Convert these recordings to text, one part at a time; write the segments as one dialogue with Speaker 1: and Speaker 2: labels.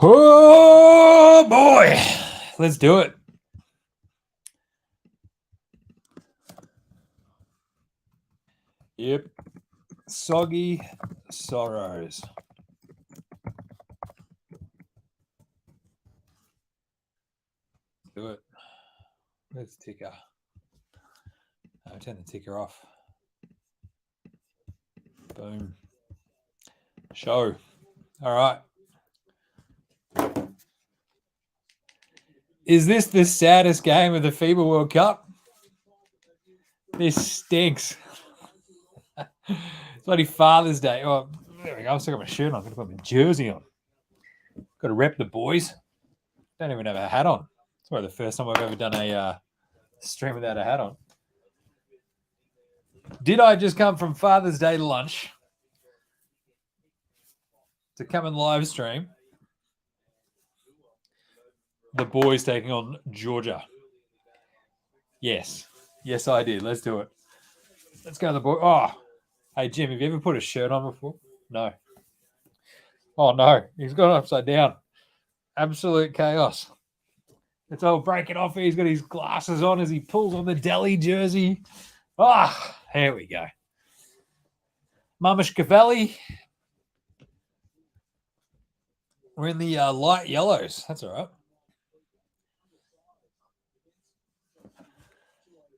Speaker 1: Oh, boy. Let's do it. Yep. Soggy sorrows. Do it. Where's the ticker? I'll turn the ticker off. Boom. Show. All right. Is this the saddest game of the FIBA World Cup? This stinks. It's bloody Father's Day. Oh, there we go. I've still got my shirt on. I'm going to put my jersey on. Got to rep the boys. Don't even have a hat on. It's probably the first time I've ever done a stream without a hat on. Did I just come from Father's Day lunch to come and live stream the boys taking on Georgia? Yes. Yes, I did. Let's do it. Let's go to the boy. Oh, hey, Jim, have you ever put a shirt on before? No. Oh, no. He's got it upside down. Absolute chaos. It's all breaking off. He's got his glasses on as he pulls on the Delhi jersey. Ah, here we go. Mamish Cavelli. We're in the light yellows. That's all right.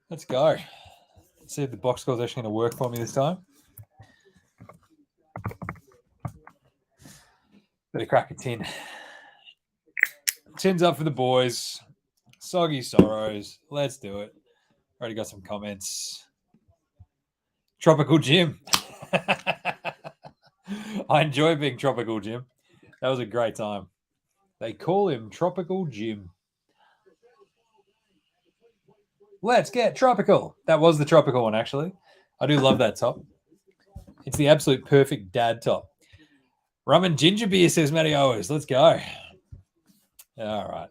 Speaker 1: Let's go. Let's see if the box score is actually going to work for me this time. Better crack a tin. Tins up for the boys. Soggy sorrows. Let's do it. Already got some comments. Tropical Jim. I enjoy being Tropical Jim. That was a great time. They call him Tropical Jim. Let's get tropical. That was the tropical one, actually. I do love that top. It's the absolute perfect dad top. Rum and ginger beer, says Matty Owers. Let's go. All right.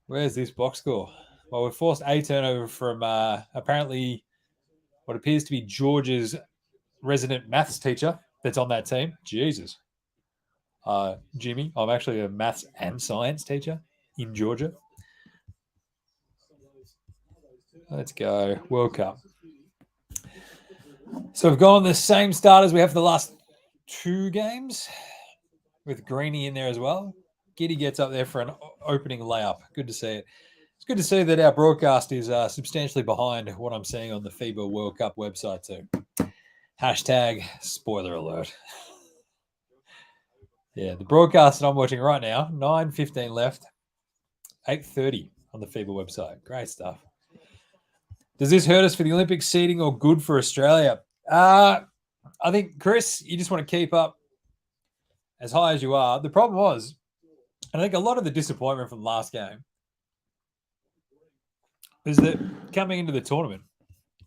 Speaker 1: Where's this box score? Well, we've forced a turnover from apparently what appears to be Georgia's resident maths teacher that's on that team. Jesus. Jimmy, I'm actually a maths and science teacher in Georgia. Let's go. World Cup. So we've gone the same starters we have for the last two games with Greeny in there as well. Giddy gets up there for an opening layup. Good to see it. It's good to see that our broadcast is substantially behind what I'm seeing on the FIBA World Cup website too. Hashtag spoiler alert. Yeah, the broadcast that I'm watching right now, 9:15 left, 8:30 on the FIBA website. Great stuff. Does this hurt us for the Olympic seeding or good for Australia? I think, Chris, you just want to keep up as high as you are. The problem was, I think a lot of the disappointment from last game is that coming into the tournament,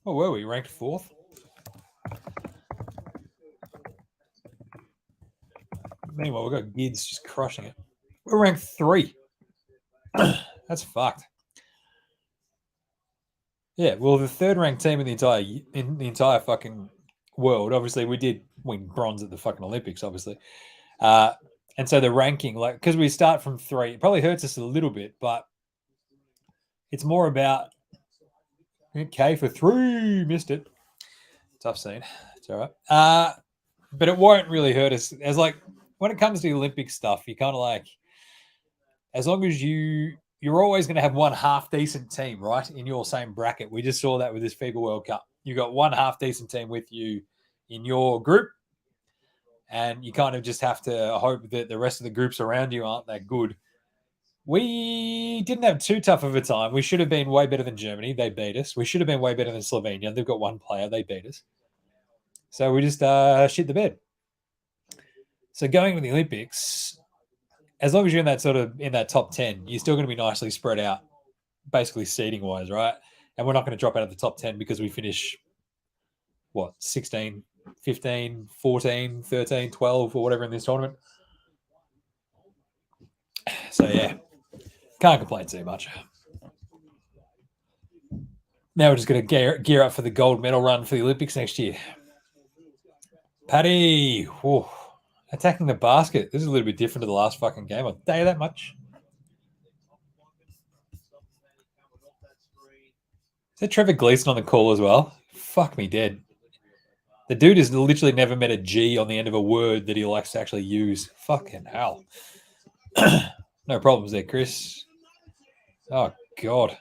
Speaker 1: what were we, ranked 4th? Meanwhile, we've got Gids just crushing it. We're ranked 3. That's fucked. Yeah, well, the 3rd-ranked team in the entire fucking world. Obviously, we did win bronze at the fucking Olympics, obviously. And so the ranking, like, because we start from 3, it probably hurts us a little bit, but it's more about K for 3, missed it. Tough scene. It's all right. But it won't really hurt us. As like when it comes to the Olympic stuff, you kind of like, as long as you're always going to have one half decent team, right, in your same bracket. We just saw that with this FIBA World Cup. You got one half decent team with you in your group, and you kind of just have to hope that the rest of the groups around you aren't that good. We didn't have too tough of a time. We should have been way better than Germany. They beat us. We should have been way better than Slovenia. They've got one player. They beat us. So we just shit the bed. So going with the Olympics, as long as you're in that sort of in that top 10, you're still going to be nicely spread out, basically seeding wise, right? And we're not going to drop out of the top 10 because we finish, 16, 15, 14, 13, 12, or whatever in this tournament. So, yeah, can't complain too much. Now we're just going to gear up for the gold medal run for the Olympics next year. Paddy, attacking the basket. This is a little bit different to the last fucking game. I'll tell you that much. Is that Trevor Gleeson on the call as well? Fuck me dead. The dude has literally never met a G on the end of a word that he likes to actually use. Fucking hell. No problems there, Chris. Oh, God.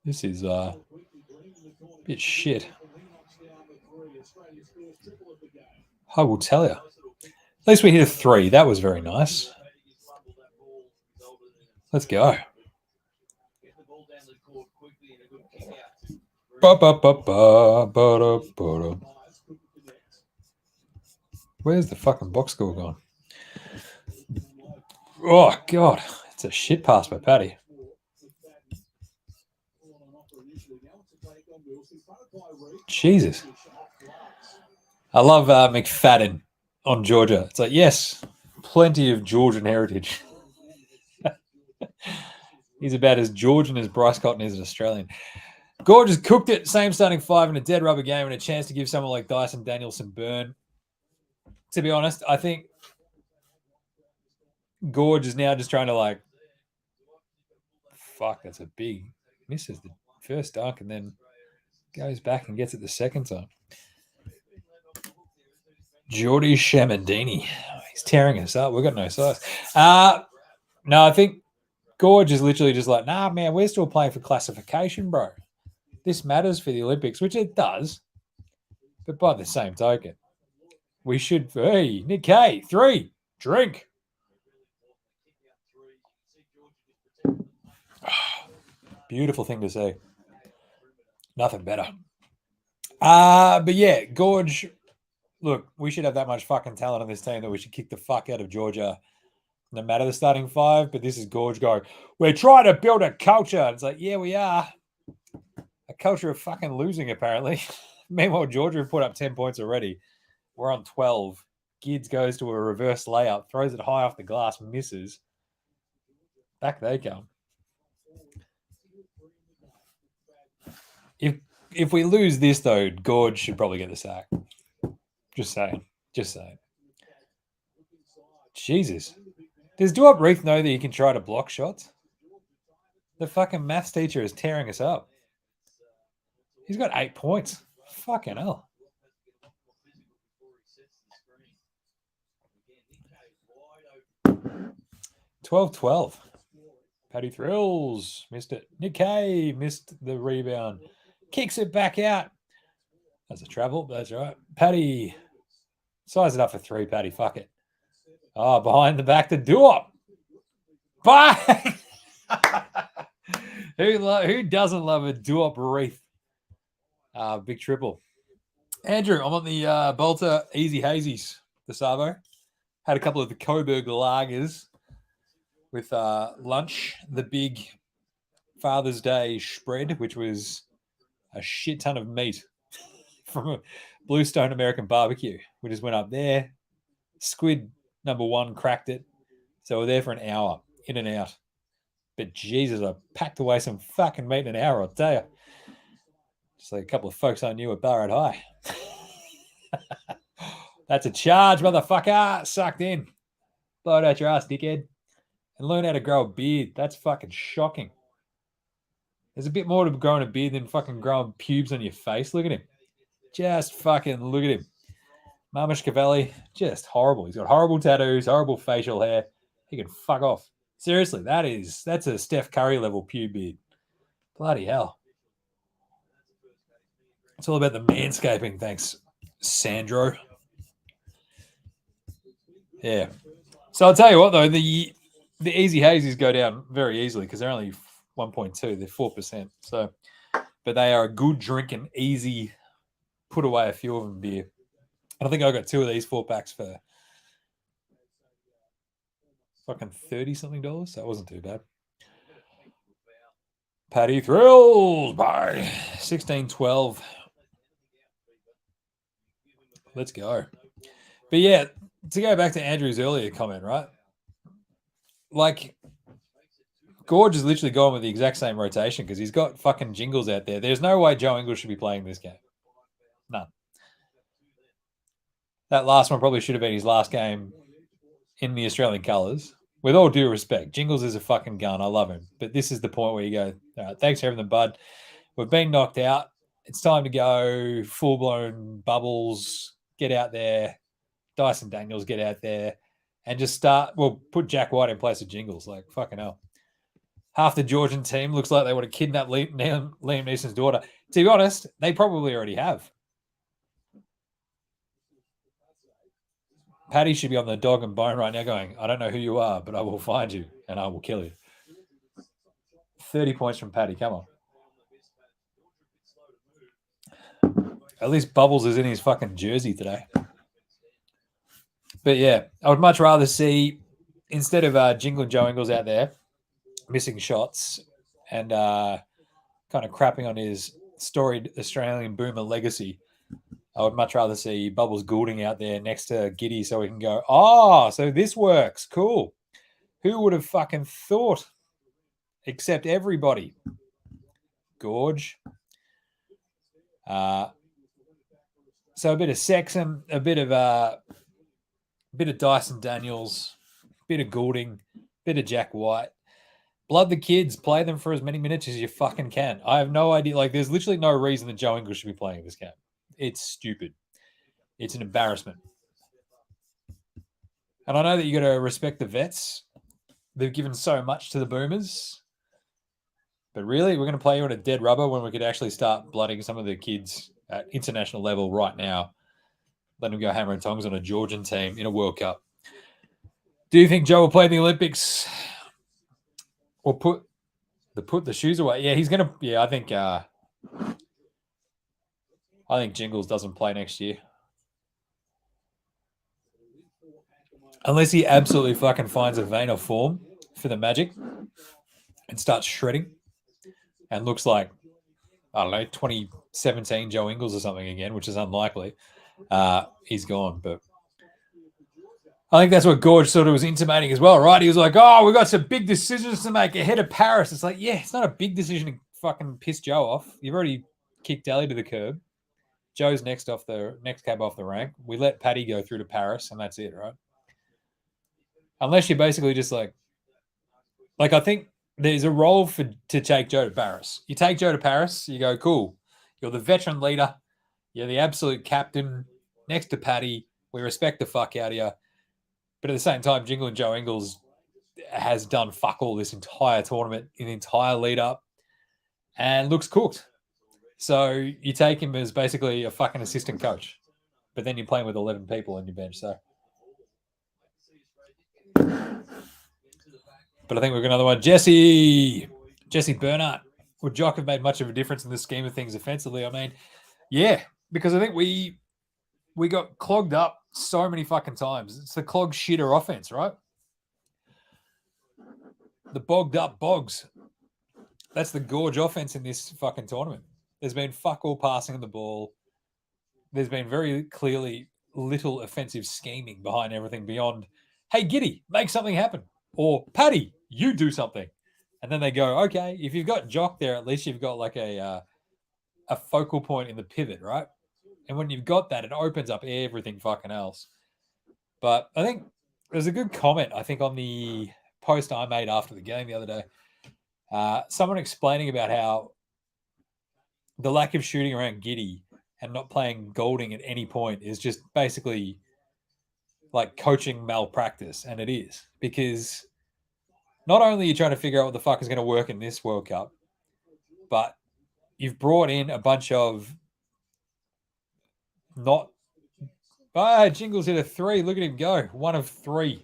Speaker 1: This is a bit shit. I will tell you. At least we hit a 3. That was very nice. Let's go. Where's the fucking box score gone? Oh, God. It's a shit pass by Paddy. Jesus. I love McFadden on Georgia. It's like, yes, plenty of Georgian heritage. He's about as Georgian as Bryce Cotton is an Australian. Gorge has cooked it. Same starting 5 in a dead rubber game and a chance to give someone like Dyson Danielson burn. To be honest, I think Gorge is now just trying to like, fuck, that's a big, misses the first dunk and then goes back and gets it the second time. Jordy Shamandini. He's tearing us up. We've got no size. No, I think Gorge is literally just like, nah, man, we're still playing for classification, bro. This matters for the Olympics, which it does. But by the same token, we should, hey, Nick K, 3, drink. Beautiful thing to see. Nothing better. But yeah, Gorge, look, we should have that much fucking talent on this team that we should kick the fuck out of Georgia, no matter the starting 5. But this is Gorge going, we're trying to build a culture. It's like, yeah, we are. A culture of fucking losing, apparently. Meanwhile, Georgia have put up 10 points already. We're on 12. Gids goes to a reverse layup, throws it high off the glass, misses. Back they come. If we lose this, though, Gorge should probably get the sack. Just saying. Jesus. Does Duop Reith know that he can try to block shots? The fucking maths teacher is tearing us up. He's got 8 points. Fucking hell. 12-12. Paddy Thrills missed it. Nick K missed the rebound. Kicks it back out. That's a travel. That's right. Paddy. Size it up for 3, Paddy. Fuck it. Oh, behind the back to Duop. Bang! Who doesn't love a Duop Reith? Big triple. Andrew, I'm on the Bolter Easy Hazies, the Savo. Had a couple of the Coburg lagers with lunch. The big Father's Day spread, which was a shit ton of meat from a Bluestone American barbecue. We just went up there. Squid number 1 cracked it. So we're there for an hour, in and out. But Jesus, I packed away some fucking meat in an hour, I'll tell you. Just like a couple of folks I knew at Barrett High. That's a charge, motherfucker. Sucked in. Blow it out your ass, dickhead. And learn how to grow a beard. That's fucking shocking. There's a bit more to growing a beard than fucking growing pubes on your face. Look at him. Just fucking look at him. Marmish Cavalli, just horrible. He's got horrible tattoos, horrible facial hair. He can fuck off. Seriously, that's a Steph Curry level pube beard. Bloody hell. It's all about the manscaping, thanks, Sandro. Yeah. So I'll tell you what, though, the Easy Hazies go down very easily because they're only 1.2. They're 4%. So, but they are a good drinking, easy, put away a few of them beer. And I think I got 2 of these 4-packs for fucking $30-something. So it wasn't too bad. Paddy Thrills by 16-12. Let's go. But yeah, to go back to Andrew's earlier comment, right? Like, Gorge is literally going with the exact same rotation because he's got fucking Jingles out there. There's no way Joe Ingles should be playing this game. None. That last one probably should have been his last game in the Australian colours. With all due respect, Jingles is a fucking gun. I love him. But this is the point where you go, all right, thanks for everything, bud. We've been knocked out. It's time to go full-blown Bubbles. Get out there. Dyson Daniels, get out there. And just start, well, put Jack White in place of Jingles. Like, fucking hell. Half the Georgian team looks like they want to kidnap Liam Neeson's daughter. To be honest, they probably already have. Paddy should be on the dog and bone right now going, I don't know who you are, but I will find you and I will kill you. 30 points from Paddy. Come on. At least Bubbles is in his fucking jersey today. But yeah, I would much rather see, instead of Jingle and Joe Ingles out there missing shots and kind of crapping on his storied Australian boomer legacy, I would much rather see Bubbles Goulding out there next to Giddy so we can go, oh, so this works. Cool. Who would have fucking thought? Except everybody. Gorge. So a bit of Sexton, a bit of Dyson Daniels, a bit of Goulding, a bit of Jack White. Blood the kids. Play them for as many minutes as you fucking can. I have no idea. Like, there's literally no reason that Joe Ingles should be playing this game. It's stupid. It's an embarrassment. And I know that you got to respect the vets. They've given so much to the Boomers. But really, we're going to play you on a dead rubber when we could actually start blooding some of the kids at international level right now. Let them go hammer and tongs on a Georgian team in a World Cup. Do you think Joe will play in the Olympics? Or put the shoes away? Yeah, he's going to... Yeah, I think Jingles doesn't play next year. Unless he absolutely fucking finds a vein of form for the Magic and starts shredding and looks like, I don't know, 2017 Joe Ingles or something again, which is unlikely. He's gone. But I think that's what Gorge sort of was intimating as well, right? He was like, oh, we've got some big decisions to make ahead of Paris. It's like, yeah, it's not a big decision to fucking piss Joe off. You've already kicked Ellie to the curb. Joe's next cab off the rank. We let Paddy go through to Paris, and that's it, right? Unless you're basically just like I think there's a role to take Joe to Paris. You take Joe to Paris, you go, cool. You're the veteran leader. You're the absolute captain next to Paddy. We respect the fuck out of you. But at the same time, Jingle and Joe Ingles has done fuck all this entire tournament, an entire lead up, and looks cooked. So you take him as basically a fucking assistant coach, but then you're playing with 11 people on your bench. So, but I think we've got another one. Jesse Bernhardt. Would Jock have made much of a difference in the scheme of things offensively? I mean, yeah, because I think we got clogged up so many fucking times. It's the clogged shitter offense, right? The bogged up bogs. That's the Gorge offense in this fucking tournament. There's been fuck all passing of the ball. There's been very clearly little offensive scheming behind everything beyond, hey, Giddy, make something happen. Or, Paddy, you do something. And then they go, okay, if you've got Jock there, at least you've got like a focal point in the pivot, right? And when you've got that, it opens up everything fucking else. But I think there's a good comment, I think, on the post I made after the game the other day. Someone explaining about how the lack of shooting around Giddy and not playing Goulding at any point is just basically like coaching malpractice. And it is, because not only are you trying to figure out what the fuck is going to work in this World Cup, but you've brought in a bunch of not... Jingles hit a 3. Look at him go. 1 of 3.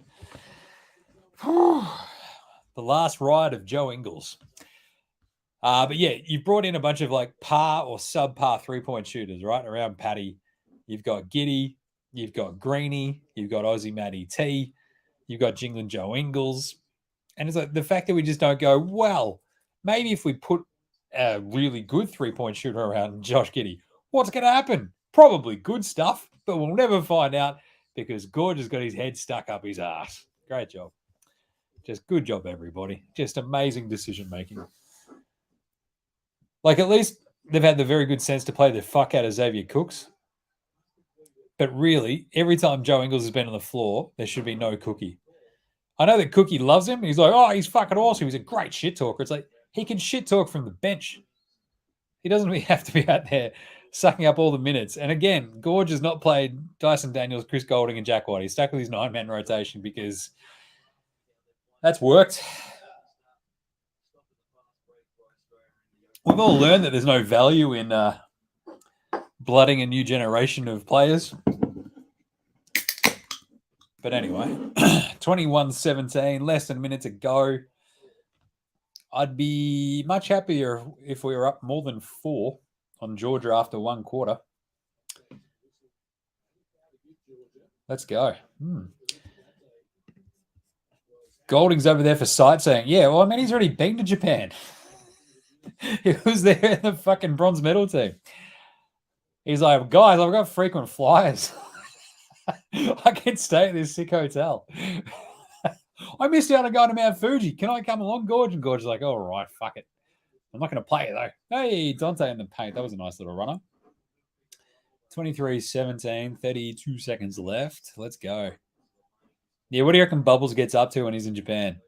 Speaker 1: The last ride of Joe Ingles. But yeah, you've brought in a bunch of like par or subpar 3-point shooters, right? Around Paddy. You've got Giddy. You've got Greeny. You've got Aussie Matty T. You've got Jingling Joe Ingles. And it's like the fact that we just don't go, well, maybe if we put a really good 3-point shooter around Josh Giddy, what's going to happen? Probably good stuff, but we'll never find out because Gorge has got his head stuck up his ass. Great job. Just good job, everybody. Just amazing decision-making. Like, at least they've had the very good sense to play the fuck out of Xavier Cooks. But really, every time Joe Ingles has been on the floor, there should be no Cookie. I know that Cookie loves him. He's like, oh, he's fucking awesome. He's a great shit talker. It's like, he can shit talk from the bench. He doesn't really have to be out there sucking up all the minutes. And again, Gorge has not played Dyson Daniels, Chris Golding, and Jack White. He's stuck with his 9-man rotation because that's worked. We've all learned that there's no value in blooding a new generation of players. But anyway, 21-17, less than a minute to go. I'd be much happier if we were up more than 4 on Georgia after 1 quarter. Let's go. Golding's over there for sightseeing. Yeah, well, I mean, he's already been to Japan. He was there in the fucking bronze medal team. He's like, guys, I've got frequent flyers. I can stay at this sick hotel. I missed out on going to Mount Fuji. Can I come along, Gorge? And Gorge is like, all right, fuck it. I'm not going to play it, though. Hey, Dante in the paint. That was a nice little runner. 23-17, 32 seconds left. Let's go. Yeah, what do you reckon Bubbles gets up to when he's in Japan?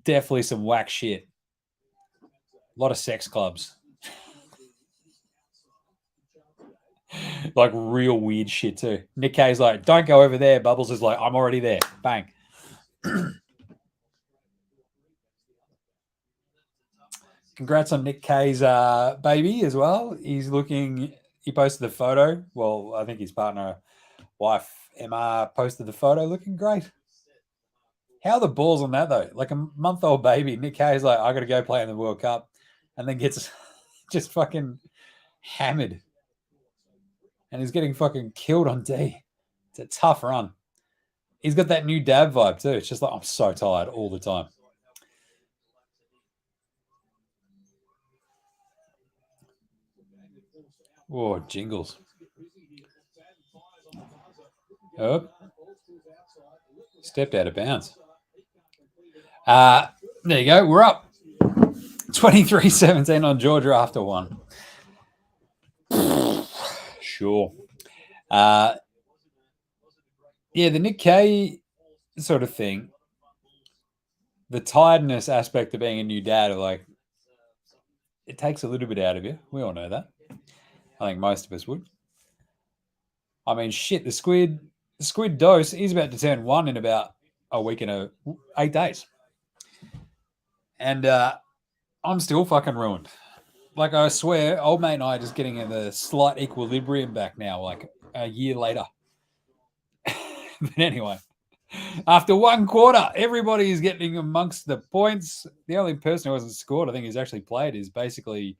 Speaker 1: Definitely some whack shit. A lot of sex clubs. Like real weird shit too. Nick Kay's like, don't go over there. Bubbles is like, I'm already there. Bang. Congrats on Nick Kay's baby as well. He posted the photo. Well, I think his partner, wife, Emma, posted the photo looking great. How are the balls on that though? Like a month-old baby. Nick Kay's like, I got to go play in the World Cup. And then gets just fucking hammered. And he's getting fucking killed on D. It's a tough run. He's got that new dad vibe too. It's just like, I'm so tired all the time. Oh, jingles. Oh. Stepped out of bounds. There you go. We're up. 23-17 on Georgia after 1. Sure. Yeah, the Nick Kay sort of thing, the tiredness aspect of being a new dad, like, it takes a little bit out of you. We all know that. I think most of us would. I mean, shit, the squid dose, he's about to turn 1 in about a week and 8 days. And I'm still fucking ruined. Like, I swear, old mate and I are just getting in the slight equilibrium back now, like a year later. But anyway, after 1 quarter, everybody is getting amongst the points. The only person who hasn't scored, I think, who's actually played is basically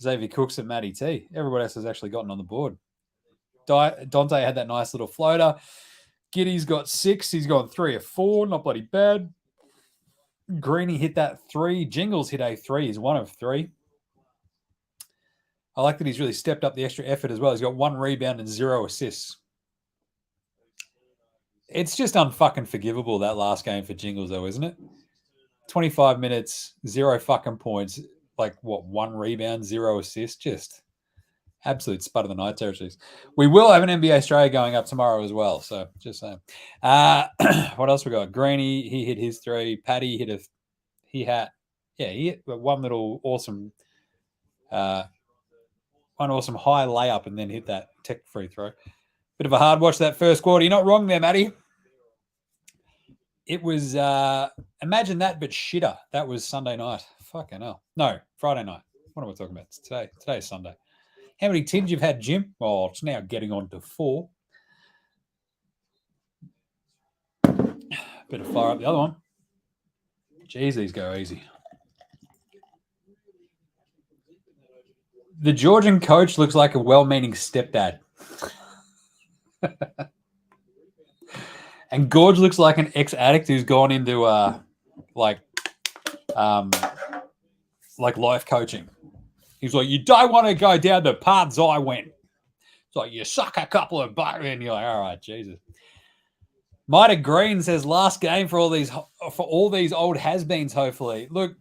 Speaker 1: Xavier Cooks and Matty T. Everybody else has actually gotten on the board. Dante had that nice little floater. Giddy's got 6. He's gone 3 or 4. Not bloody bad. Greeny hit that 3. Jingles hit a 3. He's 1 of 3. I like that he's really stepped up the extra effort as well. He's got 1 rebound and 0 assists. It's just unfucking forgivable, that last game for Jingles, though, isn't it? 25 minutes, 0 fucking points. Like, what, 1 rebound, 0 assists? Just absolute spud of the night territories. We will have an NBA Straya going up tomorrow as well. So, just saying. What else we got? Greeny, he hit his 3. Paddy hit he hit one little awesome one awesome high layup and then hit that tech free throw. Bit of a hard watch that first quarter. You're not wrong there, Matty. It was, imagine that, but shitter. That was Sunday night. Fucking hell. No, Friday night. What am I talking about? It's today. Today is Sunday. How many tins you've had, Jim? Oh, it's now getting on to 4. Bit of fire up the other one. Jeez, these go easy. The Georgian coach looks like a well-meaning stepdad. And Gorge looks like an ex-addict who's gone into like life coaching. He's like, you don't want to go down the paths I went. It's like, you suck a couple of buttons. And you're like, all right, Jesus. Mida Green says, last game for all these old has-beens, hopefully. Look,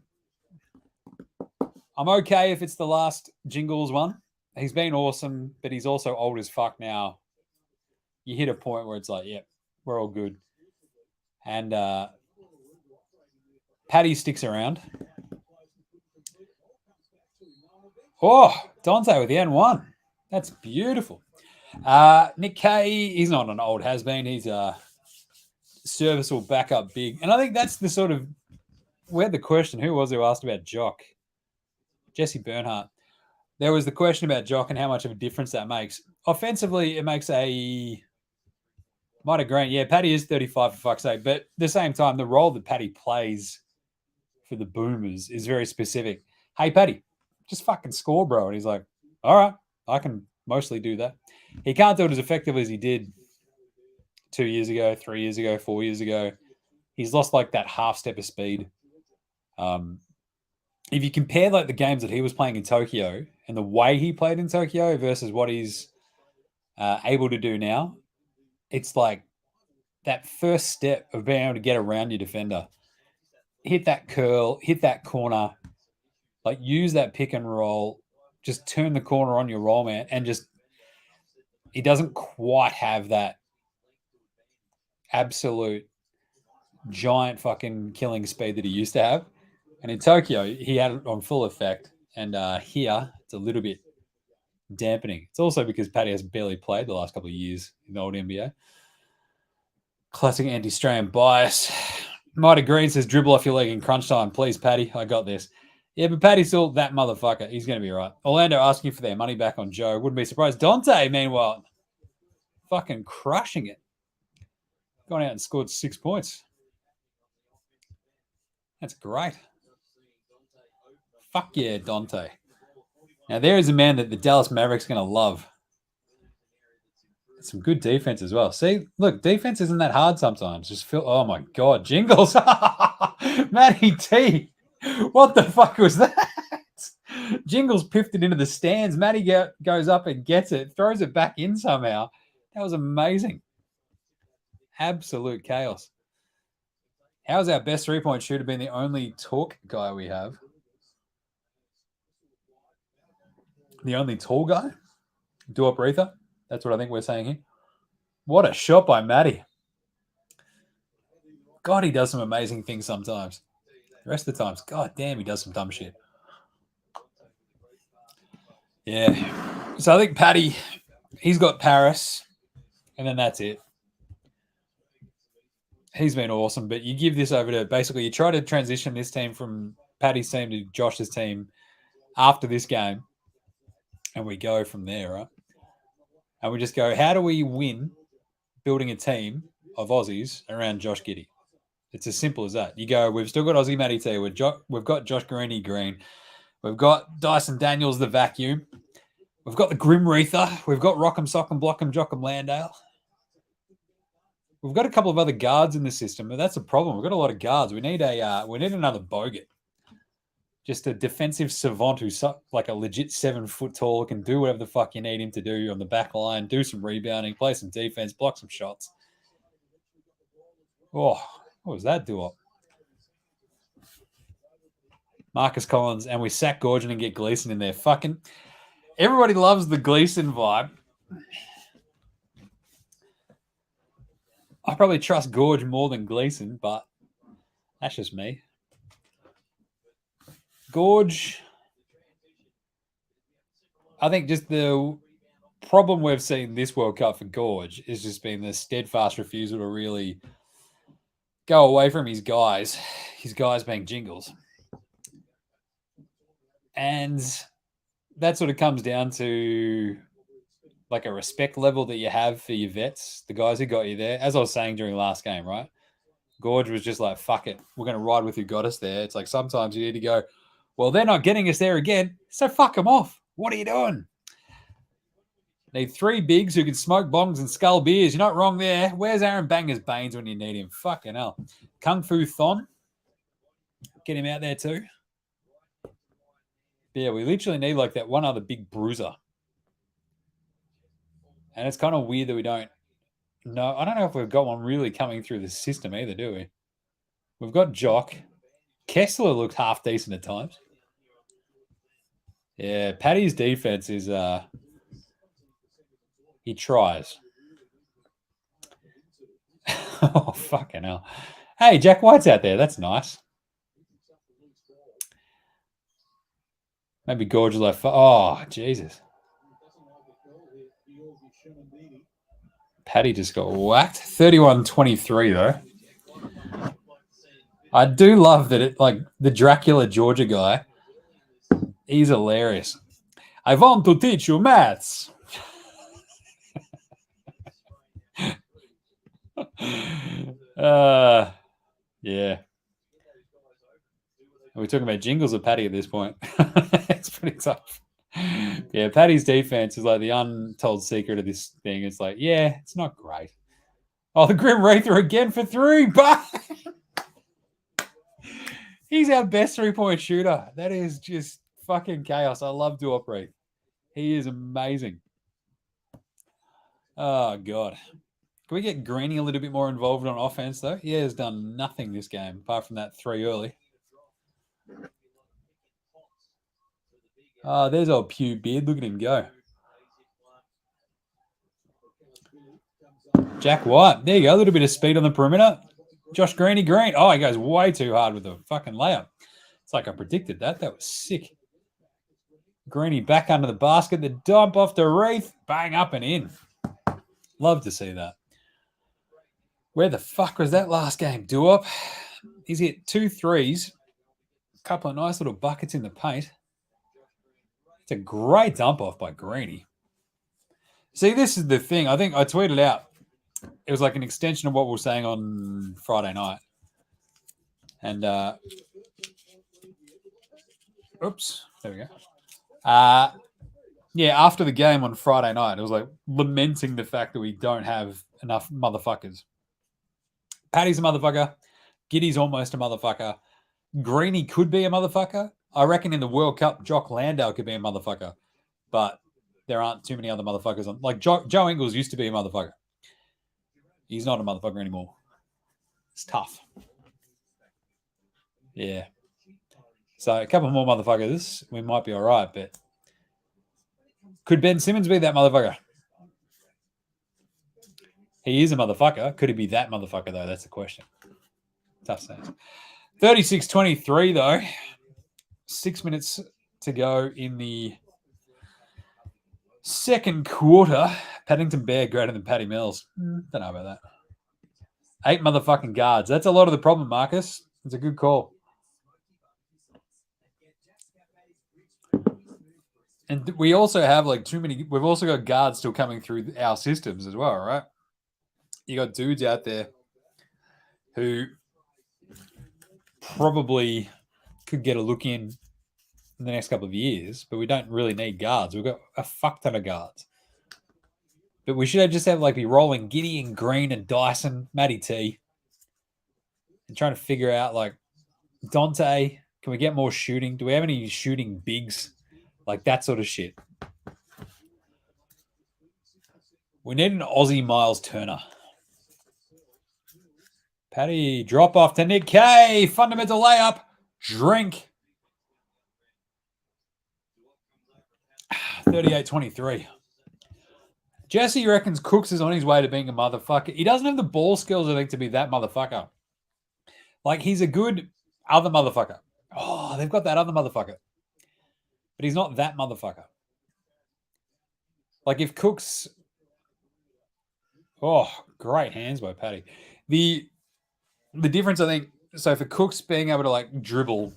Speaker 1: I'm okay if it's the last Jingles one. he's been awesome, but he's also old as fuck now. You hit a point where it's like, yeah, we're all good. And Paddy sticks around. Oh, Dante with the N1. That's beautiful. Nick Kay, he's not an old has-been. He's a serviceable backup big. And I think that's the sort of, we had the question, who was it who asked about Jock? Jesse Bernhardt. There was the question about Jock and how much of a difference that makes. Offensively, it makes a... Might agree. Yeah, Paddy is 35 for fuck's sake. But at the same time, the role that Paddy plays for the Boomers is very specific. Hey, Paddy, just fucking score, bro. And he's like, all right, I can mostly do that. He can't do it as effectively as he did 2 years ago, 3 years ago, 4 years ago. He's lost like that half step of speed. If you compare like the games that he was playing in Tokyo and the way he played in Tokyo versus what he's able to do now, it's like that first step of being able to get around your defender, hit that curl, hit that corner, like use that pick and roll, just turn the corner on your roll man, and just he doesn't quite have that absolute giant fucking killing speed that he used to have. And in Tokyo, he had it on full effect. And here, it's a little bit dampening. It's also because Paddy has barely played the last couple of years in the old NBA. Classic anti-Australian bias. Mighty Green says, dribble off your leg in crunch time. Please, Paddy, I got this. Yeah, but Paddy's still that motherfucker. He's going to be right. Orlando asking for their money back on Joe. Wouldn't be surprised. Dante, meanwhile, fucking crushing it. Gone out and scored 6 points. That's great. Fuck yeah, Dante. Now, there is a man that the Dallas Mavericks are going to love. Some good defense as well. See, look, defense isn't that hard sometimes. Just feel, oh my God, Jingles. Matty T. What the fuck was that? Jingles piffed it into the stands. Matty goes up and gets it, throws it back in somehow. That was amazing. Absolute chaos. How's our best three-point shooter been the only talk guy we have? The only tall guy? Duop Retha? That's what I think we're saying here. What a shot by Matty. God, he does some amazing things sometimes. The rest of the times, God damn, he does some dumb shit. Yeah. So I think Paddy, he's got Paris, and then that's it. He's been awesome, but you give this over to basically you try to transition this team from Paddy's team to Josh's team after this game, and we go from there, right? And we just go, how do we win building a team of Aussies around Josh Giddey? It's as simple as that. You go, we've still got Aussie Matty T. We've got Josh Greeny Green. We've got Dyson Daniels, the vacuum. We've got the Grim Reether. We've got Rock'em Sock'em Block'em Jock'em Landale. We've got a couple of other guards in the system, but that's a problem. We've got a lot of guards. We need another Bogut. Just a defensive savant who's like a legit 7 foot tall, can do whatever the fuck you need him to do on the back line, do some rebounding, play some defense, block some shots. Oh, what was that do-up? Marcus Collins, and we sack Gorgon and get Gleason in there. Fucking everybody loves the Gleason vibe. I probably trust Gorge more than Gleason, but that's just me. Gorge, I think just the problem we've seen this World Cup for Gorge has just been the steadfast refusal to really go away from his guys being Jingles. And that sort of comes down to like a respect level that you have for your vets, the guys who got you there. As I was saying during last game, right? Gorge was just like, fuck it. We're going to ride with who got us there. It's like sometimes you need to go, well, they're not getting us there again, so fuck them off. What are you doing? Need 3 bigs who can smoke bongs and scull beers. You're not wrong there. Where's Aaron Banger's Baines when you need him? Fucking hell. Kung Fu Thon. Get him out there too. Yeah, we literally need like that one other big bruiser. And it's kind of weird that we don't know. I don't know if we've got one really coming through the system either, do we? We've got Jock. Kessler looks half decent at times. Yeah, Paddy's defense is he tries. Oh, fucking hell. Hey, Jack White's out there. That's nice. Maybe Gorge left. Oh, Jesus. Paddy just got whacked. 31-23, though. I do love that it, like, the Dracula Georgia guy, he's hilarious. I want to teach you maths. Yeah. Are we talking about jingles or Paddy at this point? It's pretty tough. Yeah, Paddy's defense is like the untold secret of this thing. It's like, yeah, it's not great. Oh, the Grim Reaper again for 3, but he's our best 3-point shooter. That is just fucking chaos. I love Duop Wraith. He is amazing. Oh, God. Can we get Greeny a little bit more involved on offense, though? He has done nothing this game, apart from that 3 early. Oh, there's old Pew Beard. Look at him go. Jack White. There you go. A little bit of speed on the perimeter. Josh Greeny Green. Oh, he goes way too hard with the fucking layup. It's like I predicted that. That was sick. Greeny back under the basket. The dump off to Wraith. Bang up and in. Love to see that. Where the fuck was that last game? Duop. He's hit 2 threes. A couple of nice little buckets in the paint. It's a great dump off by Greeny. See, this is the thing. I think I tweeted out. It was like an extension of what we were saying on Friday night. And, oops, there we go. Yeah, after the game on Friday night, it was like lamenting the fact that we don't have enough motherfuckers. Paddy's a motherfucker. Giddy's almost a motherfucker. Greeny could be a motherfucker. I reckon in the World Cup, Jock Landau could be a motherfucker. But there aren't too many other motherfuckers on. Like Joe Ingles used to be a motherfucker. He's not a motherfucker anymore. It's tough. Yeah. So a couple more motherfuckers, we might be all right. But could Ben Simmons be that motherfucker? He is a motherfucker. Could he be that motherfucker, though? That's the question. Tough saying. 36-23, though. 6 minutes to go in the second quarter. Paddington Bear greater than Paddy Mills. Don't know about that. 8 motherfucking guards. That's a lot of the problem, Marcus. It's a good call. And we also have like too many. We've also got guards still coming through our systems as well, right? You got dudes out there who probably could get a look in the next couple of years, but we don't really need guards. We've got a fuck ton of guards. But we should just have like be rolling Giddy and Green and Dyson, Matty T, and trying to figure out like Dante. Can we get more shooting? Do we have any shooting bigs? Like that sort of shit. We need an Aussie Miles Turner. Paddy, drop off to Nick K. Fundamental layup. Drink. 38-23. Jesse reckons Cooks is on his way to being a motherfucker. He doesn't have the ball skills, I think, to be that motherfucker. Like, he's a good other motherfucker. Oh, they've got that other motherfucker. But he's not that motherfucker. Like, if Cooks... Oh, great hands by Paddy. The difference, I think... So, for Cooks being able to, like, dribble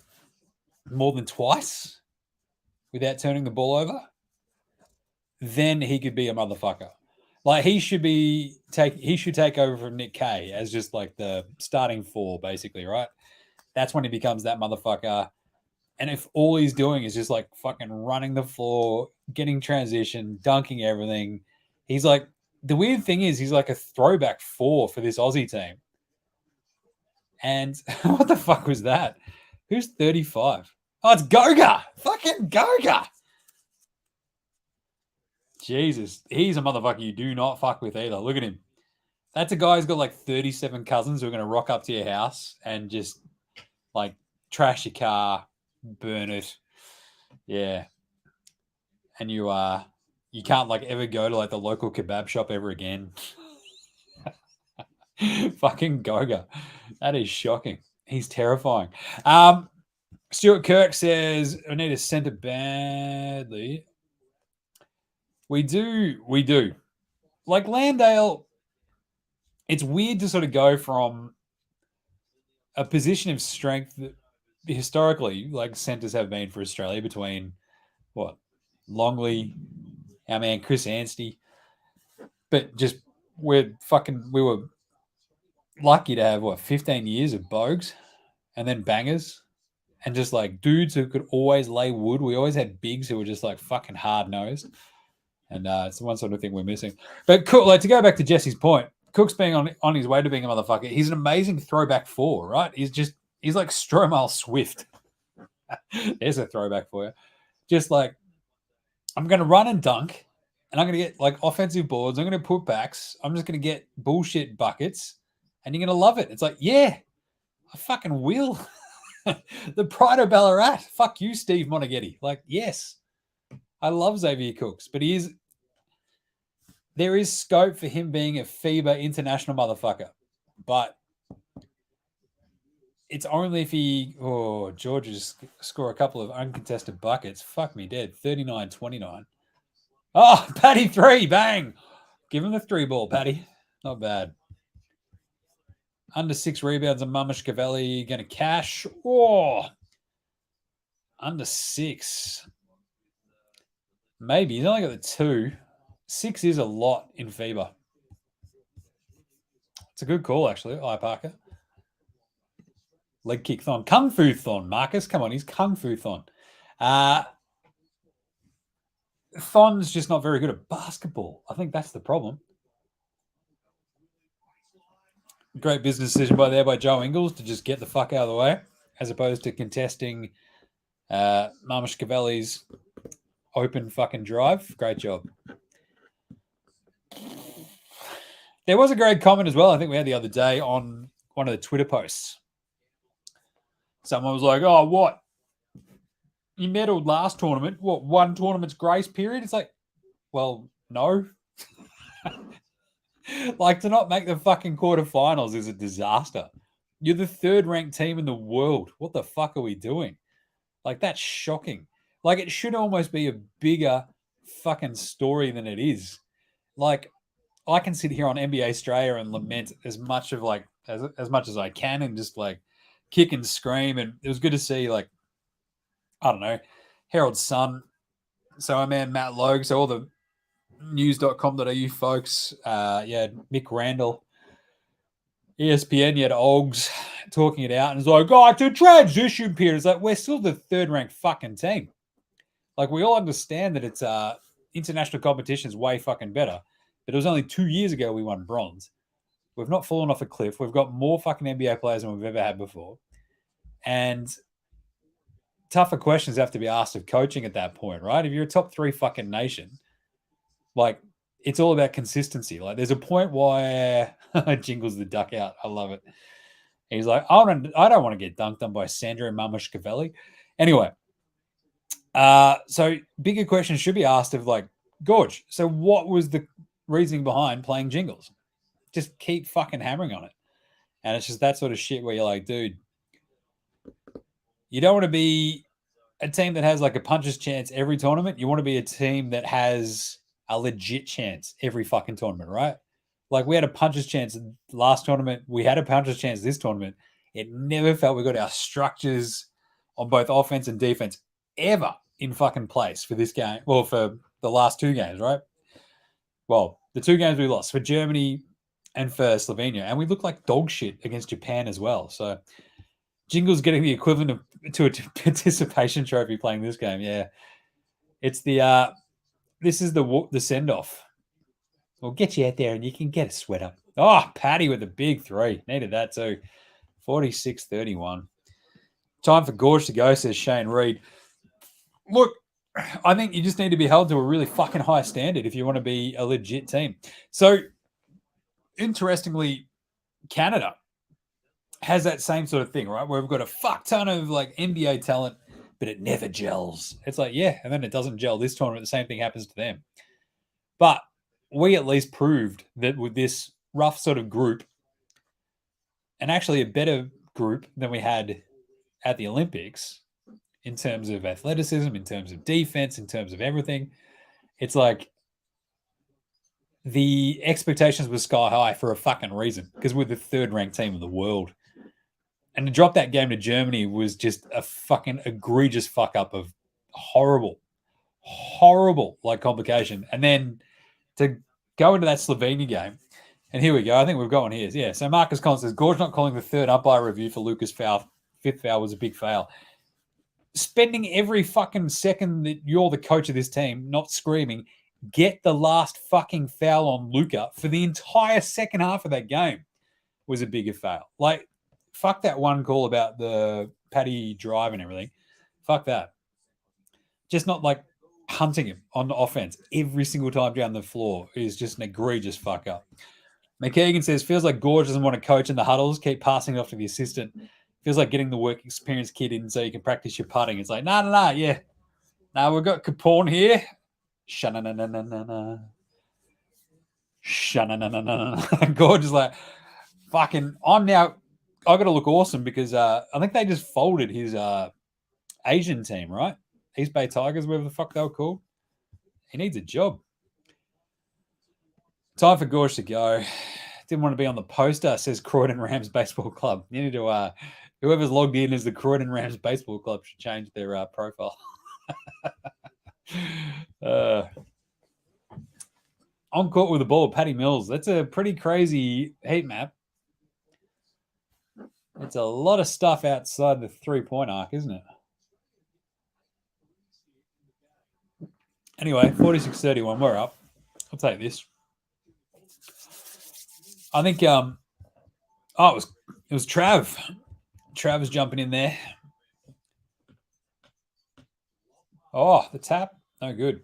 Speaker 1: more than twice without turning the ball over, then he could be a motherfucker. Like he should take over from Nick K as just like the starting 4, basically, right? That's when he becomes that motherfucker. And if all he's doing is just like fucking running the floor, getting transition, dunking everything, he's like the weird thing is he's like a throwback 4 for this Aussie team. And what the fuck was that? Who's 35? Oh, it's Goga. Fucking Goga. Jesus, he's a motherfucker you do not fuck with either. Look at him. That's a guy who's got like 37 cousins who are going to rock up to your house and just like trash your car, burn it. Yeah. and you can't like ever go to like the local kebab shop ever again. Fucking Goga. That is shocking. He's terrifying. Stuart Kirk says, I need a centre badly. We do. Like Landale, it's weird to sort of go from a position of strength that historically, like centres have been for Australia between what? Longley, our man Chris Anstey. But just we were lucky to have 15 years of Bogues and then bangers and just like dudes who could always lay wood. We always had bigs who were just like fucking hard nosed. And it's the one sort of thing we're missing. But Cook, like to go back to Jesse's point, Cook's being on his way to being a motherfucker. He's an amazing throwback four, right? He's like Stromile Swift. There's a throwback for you. Just like I'm going to run and dunk, and I'm going to get like offensive boards. I'm going to put backs. I'm just going to get bullshit buckets, and you're going to love it. It's like, yeah, I fucking will. The pride of Ballarat. Fuck you, Steve Monaghetti. Like, yes, I love Xavier Cooks, but there is scope for him being a FIBA international motherfucker, but it's only if Georges score a couple of uncontested buckets. Fuck me dead. 39-29. Oh, Paddy 3, bang. Give him the 3 ball, Paddy. Not bad. Under 6 rebounds and Mamashkavelli going to cash. Oh, under 6. Maybe. He's only got the 2. 6 is a lot in FIBA. It's a good call, actually. Parker. Leg kick thon. Kung Fu thon, Marcus. Come on, he's Kung Fu thon. Thon's just not very good at basketball. I think that's the problem. Great business decision by Joe Ingles to just get the fuck out of the way, as opposed to contesting Mamashkavelli's open fucking drive. Great job. There was a great comment as well, I think we had the other day on one of the Twitter posts. Someone was like, oh, what? You medalled last tournament. What, one tournament's grace period? It's like, well, no. Like, to not make the fucking quarterfinals is a disaster. You're the 3rd ranked team in the world. What the fuck are we doing? Like, that's shocking. Like, it should almost be a bigger fucking story than it is. Like, I can sit here on NBA Straya and lament as much as I can and just like kick and scream. And it was good to see, like, I don't know, Herald's son. So our man Matt Logue. So all the news.com.au folks. Mick Randall, ESPN, you had Oggs talking it out. And it's like, oh, it's a transition period. It's like, we're still the 3rd ranked fucking team. Like, we all understand that it's international competition is way fucking better. But it was only 2 years ago we won bronze. We've not fallen off a cliff. We've got more fucking NBA players than we've ever had before. And tougher questions have to be asked of coaching at that point, right? If you're a top 3 fucking nation, like, it's all about consistency. Like, there's a point where Jingles the duck out. I love it. He's like, I don't want to get dunked on by Sandra and Mamashkavelli. Anyway, so bigger questions should be asked of, like, Gorge, so what was the reasoning behind playing Jingles? Just keep fucking hammering on it. And it's just that sort of shit where you're like, dude, you don't want to be a team that has like a puncher's chance every tournament. You want to be a team that has a legit chance every fucking tournament, right? Like, we had a puncher's chance last tournament. We had a puncher's chance this tournament. It never felt we got our structures on both offense and defense ever in fucking place for this game. Well, for the last 2 games, right? Well, the 2 games we lost for Germany and for Slovenia. And we looked like dog shit against Japan as well. So Jingle's getting the equivalent to a participation trophy playing this game. Yeah. It's this is the send-off. We'll get you out there and you can get a sweater. Oh, Paddy with a big 3. Needed that too. 46-31. Time for Gorge to go, says Shane Reed. Look, I think you just need to be held to a really fucking high standard if you want to be a legit team. So, interestingly, Canada has that same sort of thing, right? Where we've got a fuck ton of like NBA talent, but it never gels. It's like, yeah, and then it doesn't gel this tournament. The same thing happens to them. But we at least proved that with this rough sort of group, and actually a better group than we had at the Olympics in terms of athleticism, in terms of defense, in terms of everything, it's like the expectations were sky high for a fucking reason because we're the third ranked team in the world. And to drop that game to Germany was just a fucking egregious fuck up of horrible like complication. And then to go into that Slovenia game, and here we go. I think we've got one here. Yeah. So Marcus Collins says Gorge not calling the third umpire review for Lucas' foul. Fifth foul was a big fail. Spending every fucking second that you're the coach of this team not screaming, get the last fucking foul on Luca for the entire second half of that game was a bigger fail. Like, fuck that one call about the Paddy drive and everything. Fuck that. Just not like hunting him on the offense every single time down the floor is just an egregious fuck up. McKeegan says, feels like Gorge doesn't want to coach in the huddles, keep passing it off to the assistant. Feels like getting the work experience kid in so you can practice your putting. It's like, no, yeah. Now we've got Capone here. Sha-na-na-na-na-na. Sha-na-na-na-na-na. Gorge is like, fucking, I've got to look awesome because I think they just folded his Asian team, right? East Bay Tigers, whatever the fuck they were called. He needs a job. Time for Gorge to go. Didn't want to be on the poster, says Croydon Rams Baseball Club. You need to, whoever's logged in as the Croydon Rams Baseball Club should change their profile. On court with the ball, Paddy Mills. That's a pretty crazy heat map. It's a lot of stuff outside the three-point arc, isn't it? Anyway, 46-31, we're up. I'll take this. I think it was Trav. Trav was jumping in there. Oh, the tap. No good.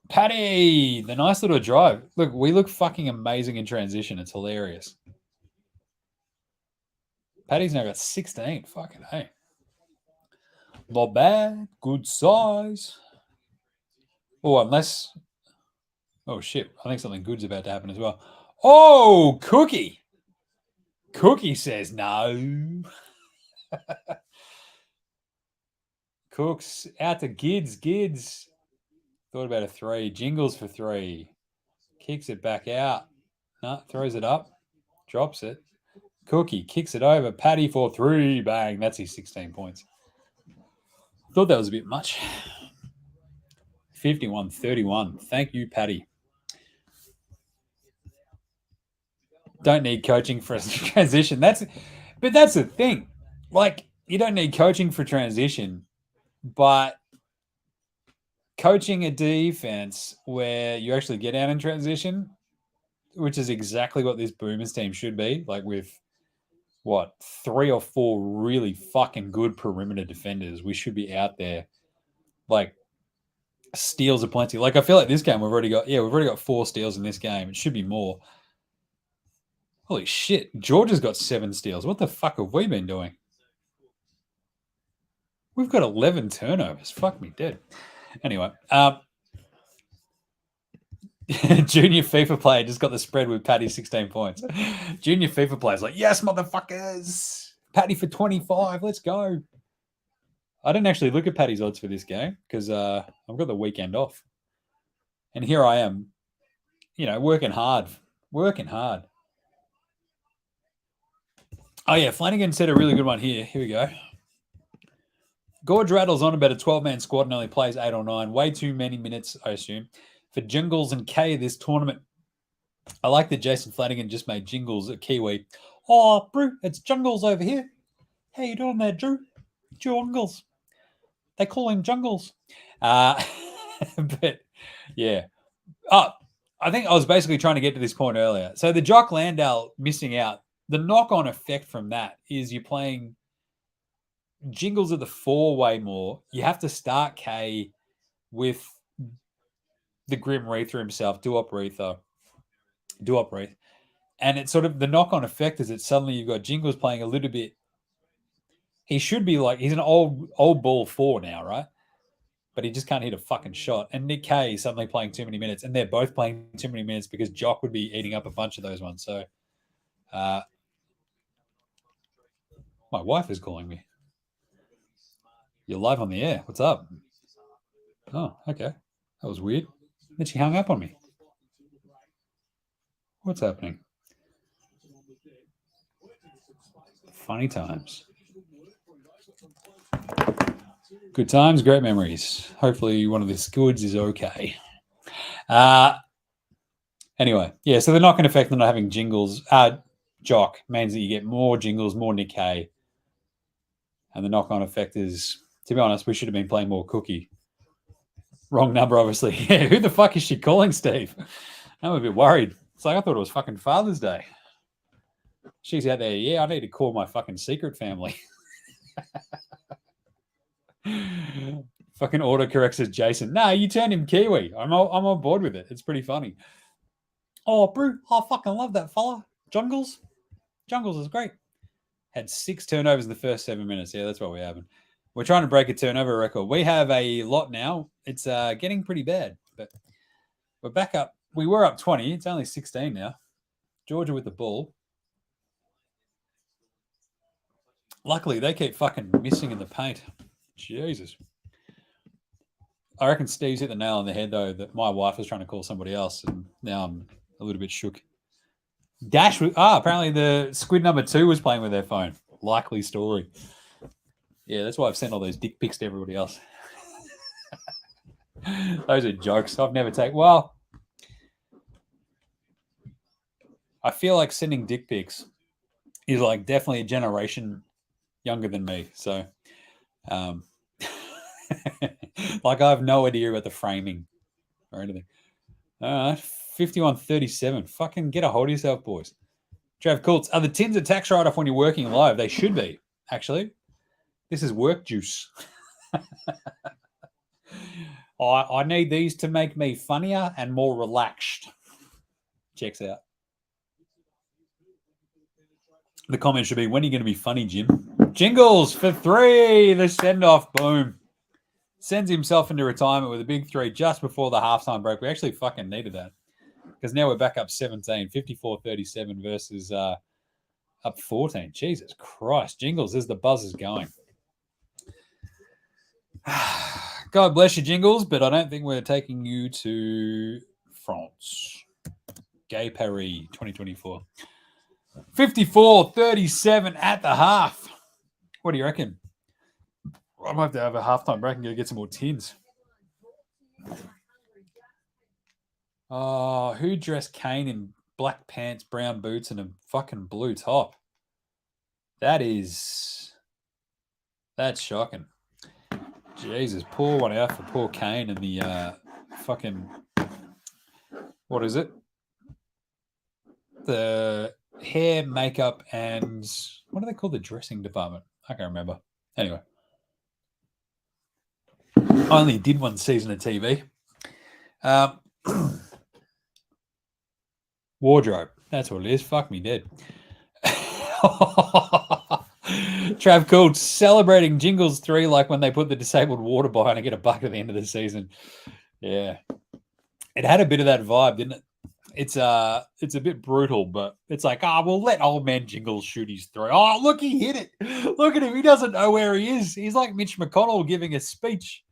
Speaker 1: Paddy, the nice little drive. Look, we look fucking amazing in transition. It's hilarious. Paddy's now got 16. Fucking hey. Not bad. Good size. Oh, unless... Oh, shit. I think something good's about to happen as well. Oh, Cookie. Cookie says no. Cooks out to Gids. Gids. Thought about a three. Jingles for three. Kicks it back out. No, throws it up. Drops it. Cookie kicks it over. Paddy for three. Bang. That's his 16 points. Thought that was a bit much. 51-31. Thank you, Paddy. Don't need coaching for a transition. But that's the thing. Like, you don't need coaching for transition, but coaching a defense where you actually get out in transition, which is exactly what this Boomers team should be, like with, 3 or 4 really fucking good perimeter defenders. We should be out there, like, steals aplenty. Like, I feel like this game we've already got 4 steals in this game. It should be more. Holy shit. Georgia's got 7 steals. What the fuck have we been doing? We've got 11 turnovers. Fuck me dead. Anyway, junior FIFA player just got the spread with Paddy 16 points. Junior FIFA player's like, yes, motherfuckers. Paddy for 25. Let's go. I didn't actually look at Paddy's odds for this game because I've got the weekend off. And here I am, working hard. Oh, yeah, Flanagan said a really good one here. Here we go. Gorge rattles on about a 12-man squad and only plays 8 or 9. Way too many minutes, I assume, for Jingles and K this tournament. I like that Jason Flanagan just made Jingles a Kiwi. Oh, Brew, it's Jungles over here. How you doing there, Drew? Jungles. They call him Jungles. But, yeah. Oh, I think I was basically trying to get to this point earlier. So the Jock Landale missing out, the knock-on effect from that is you're playing Jingles at the 4 way more. You have to start K with the Grim Reaper himself, Duop Reaper. And it's sort of the knock-on effect is that suddenly you've got Jingles playing a little bit He should be like, he's an old ball 4 now, right? But he just can't hit a fucking shot. And Nick Kay is suddenly playing too many minutes, and they're both playing too many minutes because Jock would be eating up a bunch of those ones. So, my wife is calling me. You're live on the air. What's up? Oh, okay. That was weird. Then she hung up on me. What's happening? Funny times. Good times, great memories. Hopefully one of the goods is okay. Anyway, yeah, so the knock-on effect of not having Jingles, Jock, means that you get more Jingles, more Nick Kay. And the knock-on effect is, to be honest, we should have been playing more Cookie. Wrong number, obviously. Yeah, who the fuck is she calling, Steve? I'm a bit worried. It's like I thought it was fucking Father's Day. She's out there. Yeah, I need to call my fucking secret family. Fucking autocorrects as Jason. No, you turned him Kiwi. I'm on board with it. It's pretty funny. Oh, Brew, I fucking love that fella. Jungles is great. Had 6 turnovers in the first 7 minutes. Yeah, that's what we're having. We're trying to break a turnover record. We have a lot now. It's getting pretty bad, but we're back up. We were up 20. It's only 16 now. Georgia with the ball. Luckily, they keep fucking missing in the paint. Jesus. I reckon Steve's hit the nail on the head, though, that my wife was trying to call somebody else, and now I'm a little bit shook. Dash, apparently the squid number 2 was playing with their phone. Likely story. Yeah, that's why I've sent all those dick pics to everybody else. Those are jokes. I've never taken. Well, I feel like sending dick pics is like definitely a generation younger than me. So, like I have no idea about the framing or anything. 51-37. Fucking get a hold of yourself, boys. Trav Coults. Are the tins a tax write-off when you're working live? They should be, actually. This is work juice. I need these to make me funnier and more relaxed. Checks out. The comment should be, when are you going to be funny, Jim? Jingles for 3. The send-off. Boom. Sends himself into retirement with a big 3 just before the halftime break. We actually fucking needed that because now we're back up 17, 54-37 versus up 14. Jesus Christ. Jingles, as the buzz is going. God bless you, Jingles, but I don't think we're taking you to France. Gay Paris 2024. 54-37 at the half. What do you reckon? I might have to have a halftime break and go get some more tins. Oh, who dressed Kane in black pants, brown boots, and a fucking blue top? That's shocking. Jesus, pour one out for poor Kane and the fucking, what is it? The hair, makeup, and what do they call the dressing department? I can't remember. Anyway. I only did 1 season of TV. Wardrobe. That's what it is. Fuck me dead. Trav Coults celebrating Jingles 3 like when they put the disabled water behind and get a bucket at the end of the season. Yeah. It had a bit of that vibe, didn't it? It's a bit brutal, but it's like, we'll let old man Jingles shoot his 3. Oh, look, he hit it. Look at him. He doesn't know where he is. He's like Mitch McConnell giving a speech.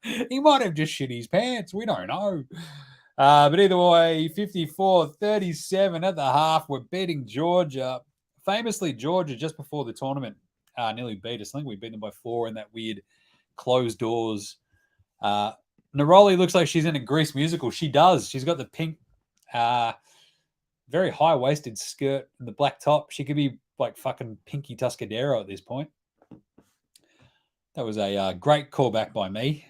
Speaker 1: He might have just shit his pants. We don't know. But either way, 54-37 at the half. We're beating Georgia. Famously, Georgia, just before the tournament, nearly beat us. I think we beat them by 4 in that weird closed doors. Neroli looks like she's in a Grease musical. She does. She's got the pink, very high-waisted skirt and the black top. She could be like fucking Pinky Tuscadero at this point. That was a great callback by me.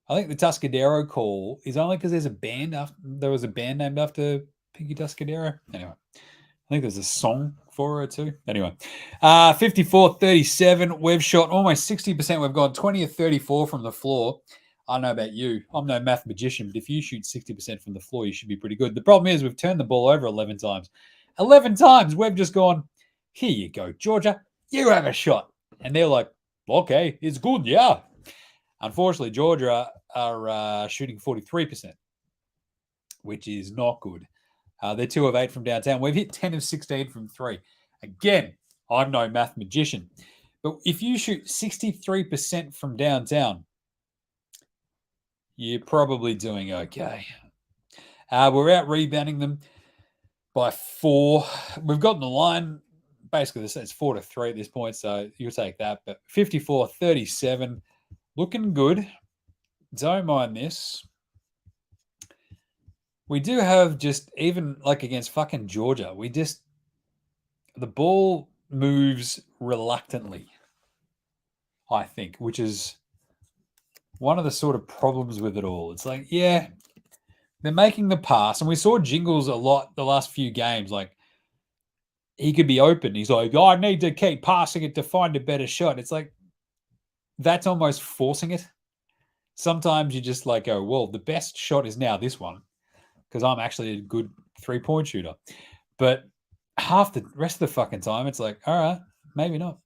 Speaker 1: I think the Tuscadero call is only because there was a band named after Pinky Tuscadero. Anyway, I think there's a song for her too. Anyway, 54-37. We've shot almost 60%. We've gone 20 of 34 from the floor. I don't know about you. I'm no math magician, but if you shoot 60% from the floor, you should be pretty good. The problem is we've turned the ball over 11 times. 11 times. We've just gone Here you go, Georgia. You have a shot. And they're like, okay, it's good, yeah. Unfortunately, Georgia are shooting 43%, which is not good. They're 2 of 8 from downtown. We've hit 10 of 16 from 3. Again, I'm no math magician. But if you shoot 63% from downtown, you're probably doing okay. We're out rebounding them by 4. We've gotten the line. Basically, it's 4-3 at this point, so you'll take that. But 54-37, looking good. Don't mind this. We do have just, even like against fucking Georgia, the ball moves reluctantly, I think, which is one of the sort of problems with it all. It's like, yeah, they're making the pass, and we saw Jingles a lot the last few games. Like, he could be open. He's like, I need to keep passing it to find a better shot. It's like, that's almost forcing it. Sometimes you just like go, well, the best shot is now this one because I'm actually a good 3-point shooter. But half the rest of the fucking time, it's like, all right, maybe not.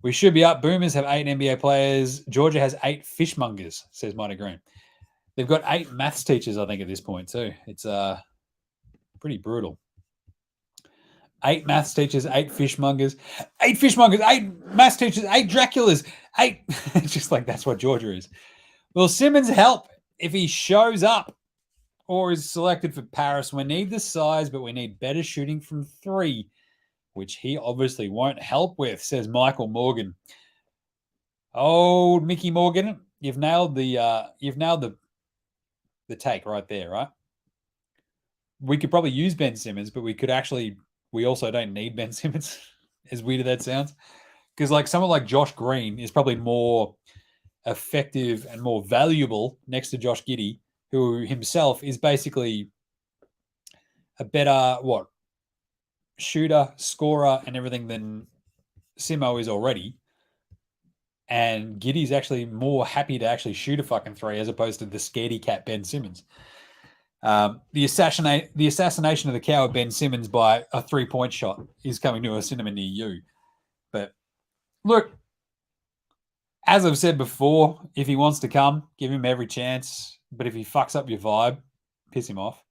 Speaker 1: We should be up. Boomers have 8 NBA players. Georgia has 8 fishmongers, says Mighty Green. They've got 8 maths teachers, I think, at this point, too. It's pretty brutal. 8 maths teachers, 8 fishmongers, 8 fishmongers, 8 maths teachers, 8 Draculas, 8. It's just like that's what Georgia is. Will Simmons help if he shows up or is selected for Paris? We need the size, but we need better shooting from 3, which he obviously won't help with, says Michael Morgan. Old Mickey Morgan, you've nailed the take right there, right? We could probably use Ben Simmons, but we also don't need Ben Simmons, as weird as that sounds. Because like someone like Josh Green is probably more effective and more valuable next to Josh Giddey, who himself is basically a better shooter, scorer, and everything than Simo is already. And Giddey's actually more happy to actually shoot a fucking 3 as opposed to the scaredy cat Ben Simmons. The assassination of the coward Ben Simmons by a 3-point shot is coming to a cinema near you. But look, as I've said before, if he wants to come, give him every chance. But if he fucks up your vibe, piss him off.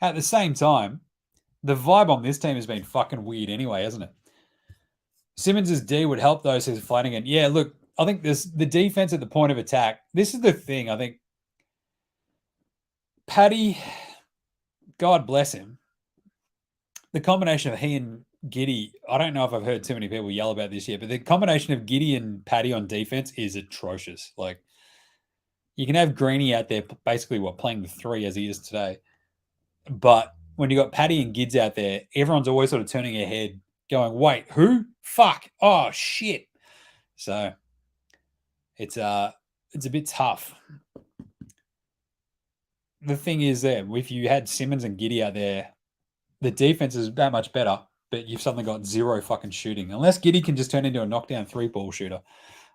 Speaker 1: At the same time, the vibe on this team has been fucking weird anyway, hasn't it? Simmons' D would help those who's fighting it. Yeah, look, I think the defense at the point of attack. This is the thing. I think Paddy, God bless him, the combination of he and Giddey, I don't know if I've heard too many people yell about this yet, but the combination of Giddey and Paddy on defense is atrocious. Like, you can have Greeny out there basically playing the 3 as he is today. But when you got Paddy and Gids out there, everyone's always sort of turning their head going, wait, who? Fuck. Oh, shit. So it's a bit tough. The thing is if you had Simmons and Giddey out there, the defense is that much better, but you've suddenly got 0 fucking shooting. Unless Giddey can just turn into a knockdown 3-ball shooter,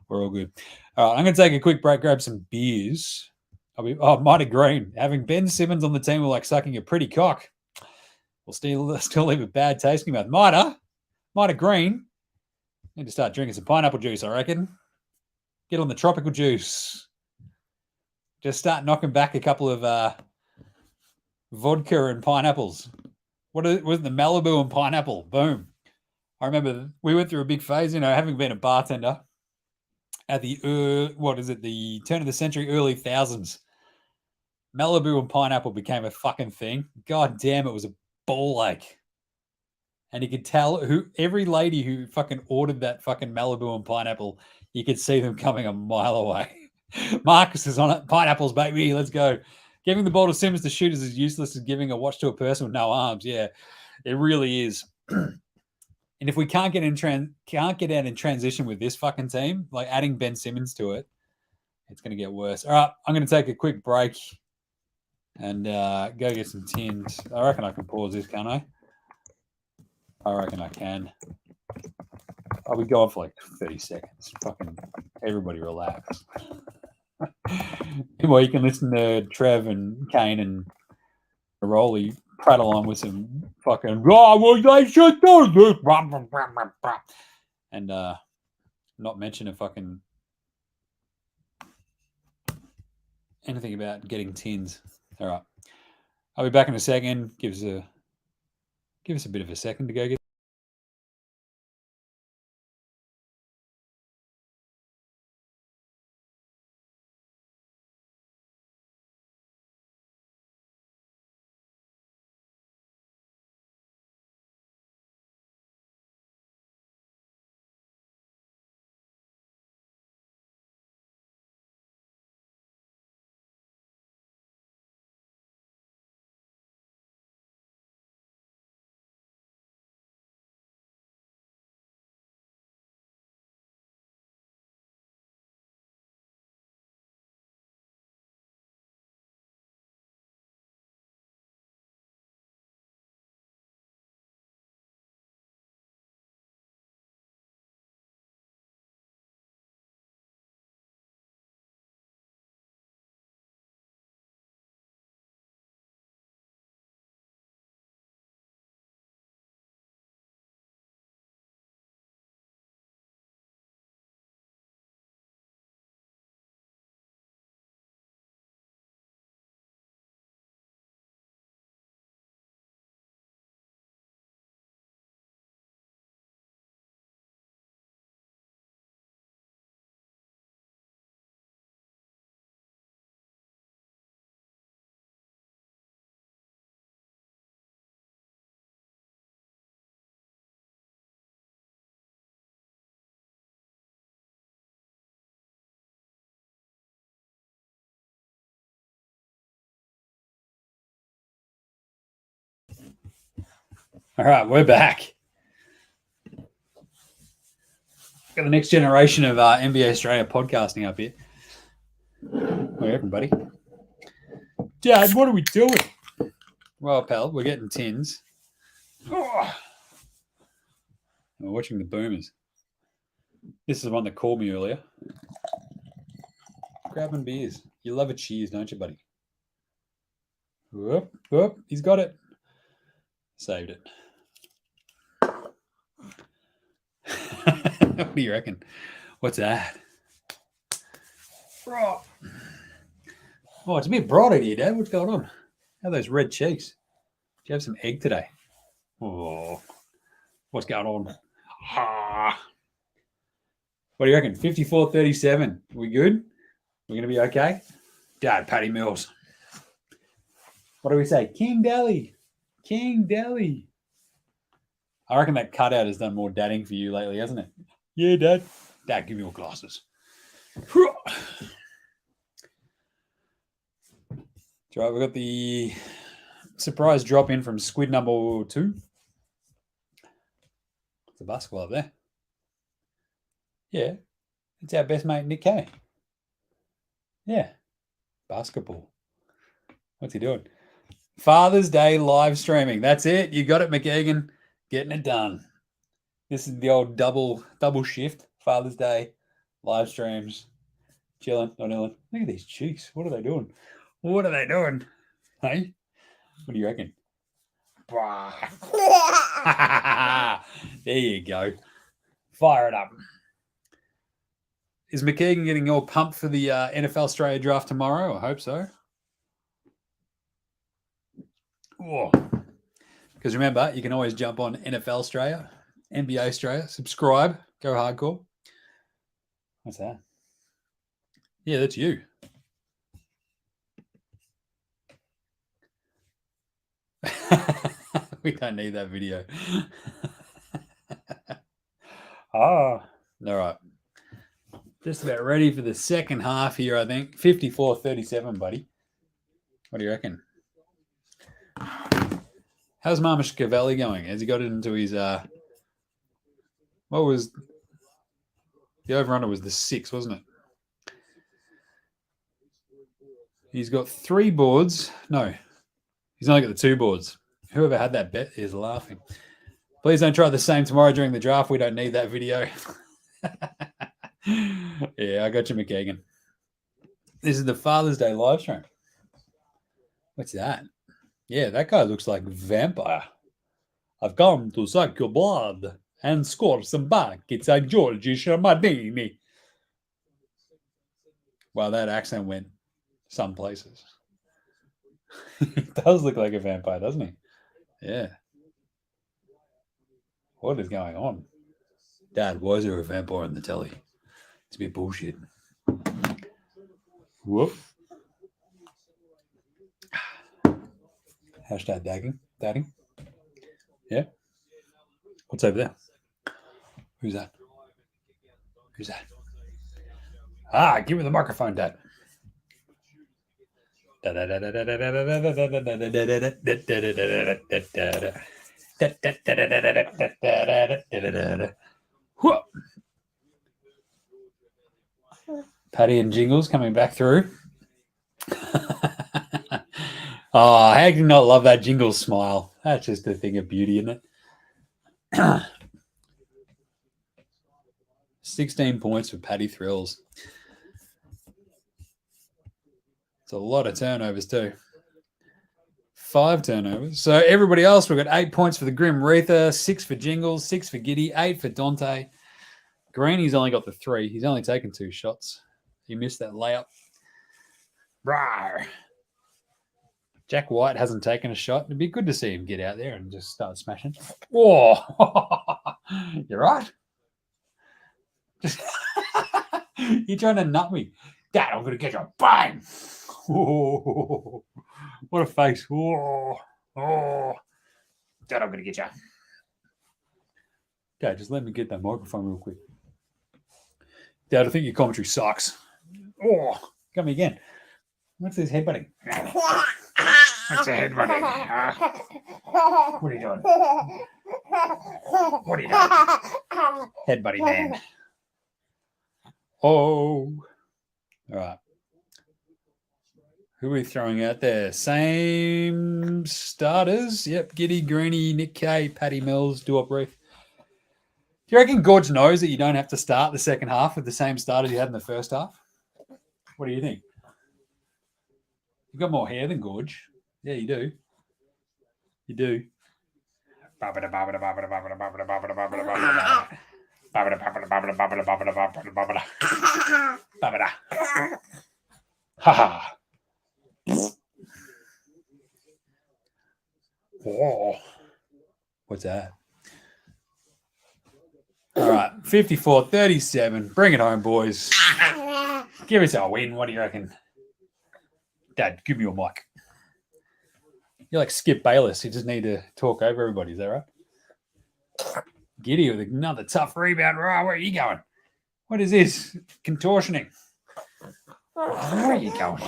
Speaker 1: we're all good. All right, I'm going to take a quick break, grab some beers. Mighty Green. Having Ben Simmons on the team will like sucking a pretty cock. We'll still leave a bad taste in your mouth. Mighty Green. Need to start drinking some pineapple juice, I reckon. Get on the tropical juice. Just start knocking back a couple of vodka and pineapples. Was it the Malibu and pineapple? Boom. I remember we went through a big phase, having been a bartender at the turn of the century, early thousands. Malibu and pineapple became a fucking thing. God damn, it was a ball ache. And you could tell every lady who fucking ordered that fucking Malibu and pineapple, you could see them coming a mile away. Marcus is on it. Pineapples, baby. Let's go. Giving the ball to Simmons to shoot is as useless as giving a watch to a person with no arms. Yeah, it really is. And if we can't get out in transition with this fucking team, like adding Ben Simmons to it, it's going to get worse. All right, I'm going to take a quick break and go get some tins. I reckon I can pause this, can't I? I reckon I can. I'll be going for like 30 seconds. Fucking everybody relax. Anyway, you can listen to Trev and Kane and Rolly prattle on with some fucking, oh, well, they should do this. And not mention a fucking anything about getting tins. All right. I'll be back in a second. Give us a bit of a second to go get. All right, we're back. Got the next generation of NBA Australia podcasting up here. Where everybody? Dad, what are we doing? Well, pal, we're getting tins. Oh. We're watching the Boomers. This is the one that called me earlier. Grabbing beers. You love a cheers, don't you, buddy? Whoop, whoop. He's got it. Saved it. What do you reckon? What's that? Oh, it's a bit bright in here, Dad. What's going on? How are those red cheeks? Did you have some egg today? Oh, what's going on? Ah. What do you reckon? 54-37. We good? We're going to be okay? Dad, Paddy Mills. What do we say? King Deli. King Deli. I reckon that cutout has done more dadding for you lately, hasn't it? Yeah, Dad. Dad, give me your glasses. That's right. We've got the surprise drop in from squid number 2. It's a basketball up there. Yeah. It's our best mate, Nick Kay. Yeah. Basketball. What's he doing? Father's Day live streaming. That's it. You got it, McEgan. Getting it done. This is the old double shift. Father's Day live streams. Chilling. Not chilling. Look at these cheeks. What are they doing? What are they doing? Hey? What do you reckon? There you go. Fire it up. Is McKeegan getting all pumped for the NFL Australia draft tomorrow? I hope so. Because remember, you can always jump on NFL Australia, NBA Australia, subscribe, go hardcore. What's that? Yeah, that's you. We don't need that video. All right. Just about ready for the second half here, I think. 54-37, buddy. What do you reckon? How's Mama Scavelli going? Has he got it into his what was the over-under was the 6, wasn't it? He's got 3 boards. No, he's only got the 2 boards. Whoever had that bet is laughing. Please don't try the same tomorrow during the draft. We don't need that video. Yeah, I got you, McKagan. This is the Father's Day live stream. What's that? Yeah, that guy looks like vampire. I've come to suck your blood and score some buckets at Georgie Shamadini. Wow, that accent went some places. He does look like a vampire, doesn't he? Yeah. What is going on? Dad, why is there a vampire on the telly? It's a bit bullshit. Whoop. Hashtag dagging. Yeah. What's over there? Who's that? Who's that? Ah, give me the microphone, Dad. Patty and Jingles coming back through. Oh, how can you not love that Jingles smile? That's just a thing of beauty, isn't it? 16 points for Paddy Thrills. It's a lot of turnovers too. 5 turnovers. So everybody else, we've got 8 points for the Grim Reaper, 6 for Jingles, 6 for Giddy, 8 for Dante. Greeny's only got the 3. He's only taken 2 shots. He missed that layup. Rawr. Jack White hasn't taken a shot. It'd be good to see him get out there and just start smashing. Whoa. You're right. You're trying to nut me. Dad, I'm going to get you. Bang. Oh, what a face. Oh. Dad, I'm going to get you. Dad, just let me get that microphone real quick. Dad, I think your commentary sucks. Oh, come again. What's this headbutting? What's a headbutting? What are you doing? What are you doing? Headbutting man. Oh. All right. Who are we throwing out there? Same starters. Yep. Giddy, Greeny, Nick Kay, Paddy Mills, Duop Reef. Do you reckon Gorge knows that you don't have to start the second half with the same starters you had in the first half? What do you think? You've got more hair than Gorge. Yeah, you do. You do. Ha ha. Whoa. What's that? All right, 54-37. Bring it home, boys. Give us a win. What do you reckon? Dad, give me your mic. You're like Skip Bayless. You just need to talk over everybody. Is that right? Giddy with another tough rebound. Right, where are you going? What is this? Contortioning. Where are you going?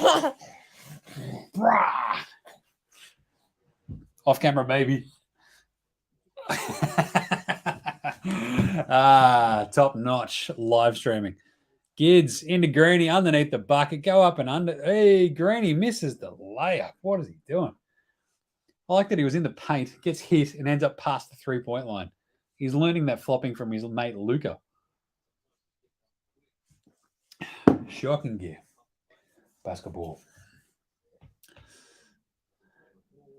Speaker 1: Brah. Off camera, baby. Top notch live streaming. Gids into Greeny underneath the bucket. Go up and under. Hey, Greeny misses the layup. What is he doing? I like that he was in the paint, gets hit, and ends up past the 3-point line. He's learning that flopping from his mate Luca. Shocking gear. Basketball.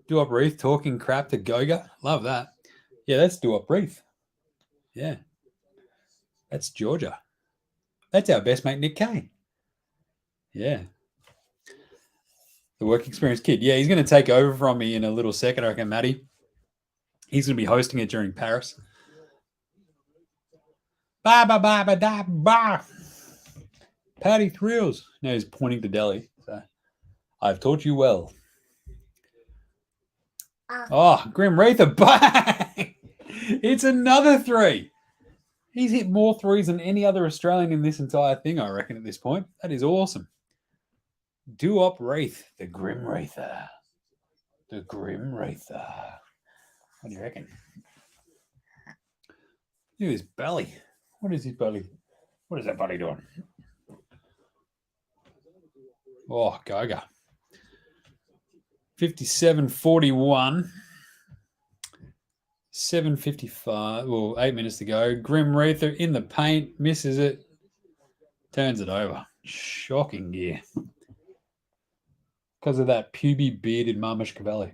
Speaker 1: Duop Reef talking crap to Goga. Love that. Yeah, that's Duop Reef. Yeah. That's Georgia. That's our best mate, Nick Kay. Yeah. The work experience kid. Yeah, he's going to take over from me in a little second, I reckon, Matty. He's going to be hosting it during Paris. Ba. Paddy Thrills. No, he's pointing to Delhi. So I've taught you well. Oh, Grim Reaper. Bang! It's another 3. He's hit more 3s than any other Australian in this entire thing, I reckon, at this point. That is awesome. Duop Wraith, the Grim Wraither. The Grim Wraither. What do you reckon? Look at his belly. What is his belly? What is that belly doing? Oh, Goga. 57-41. 7:55. Well, 8 minutes to go. Grim Reaper in the paint. Misses it. Turns it over. Shocking gear. Because of that puby bearded Marmish Cavalli.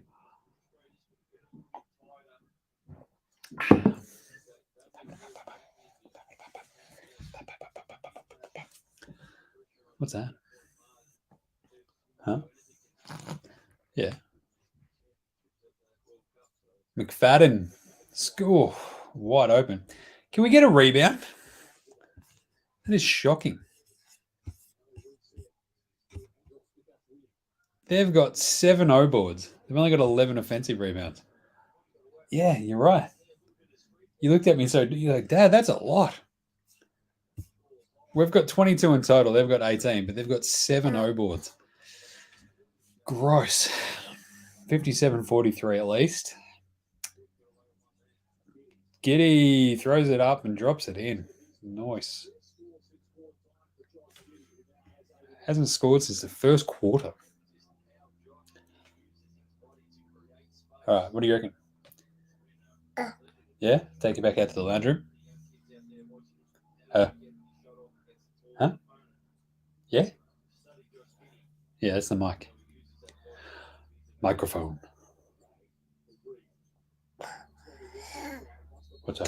Speaker 1: What's that? Huh? Yeah. McFadden. School. Wide open. Can we get a rebound? That is shocking. They've got 7 O boards. They've only got 11 offensive rebounds. Yeah, you're right. You looked at me so you're like, Dad, that's a lot. We've got 22 in total. They've got 18, but they've got 7 O boards. Gross. 57-43 at least. Giddy throws it up and drops it in. Nice. Hasn't scored since the first quarter. All right, what do you reckon? Yeah? Take it back out to the lounge room? Huh? Yeah? Yeah, that's the mic. Microphone. What's up?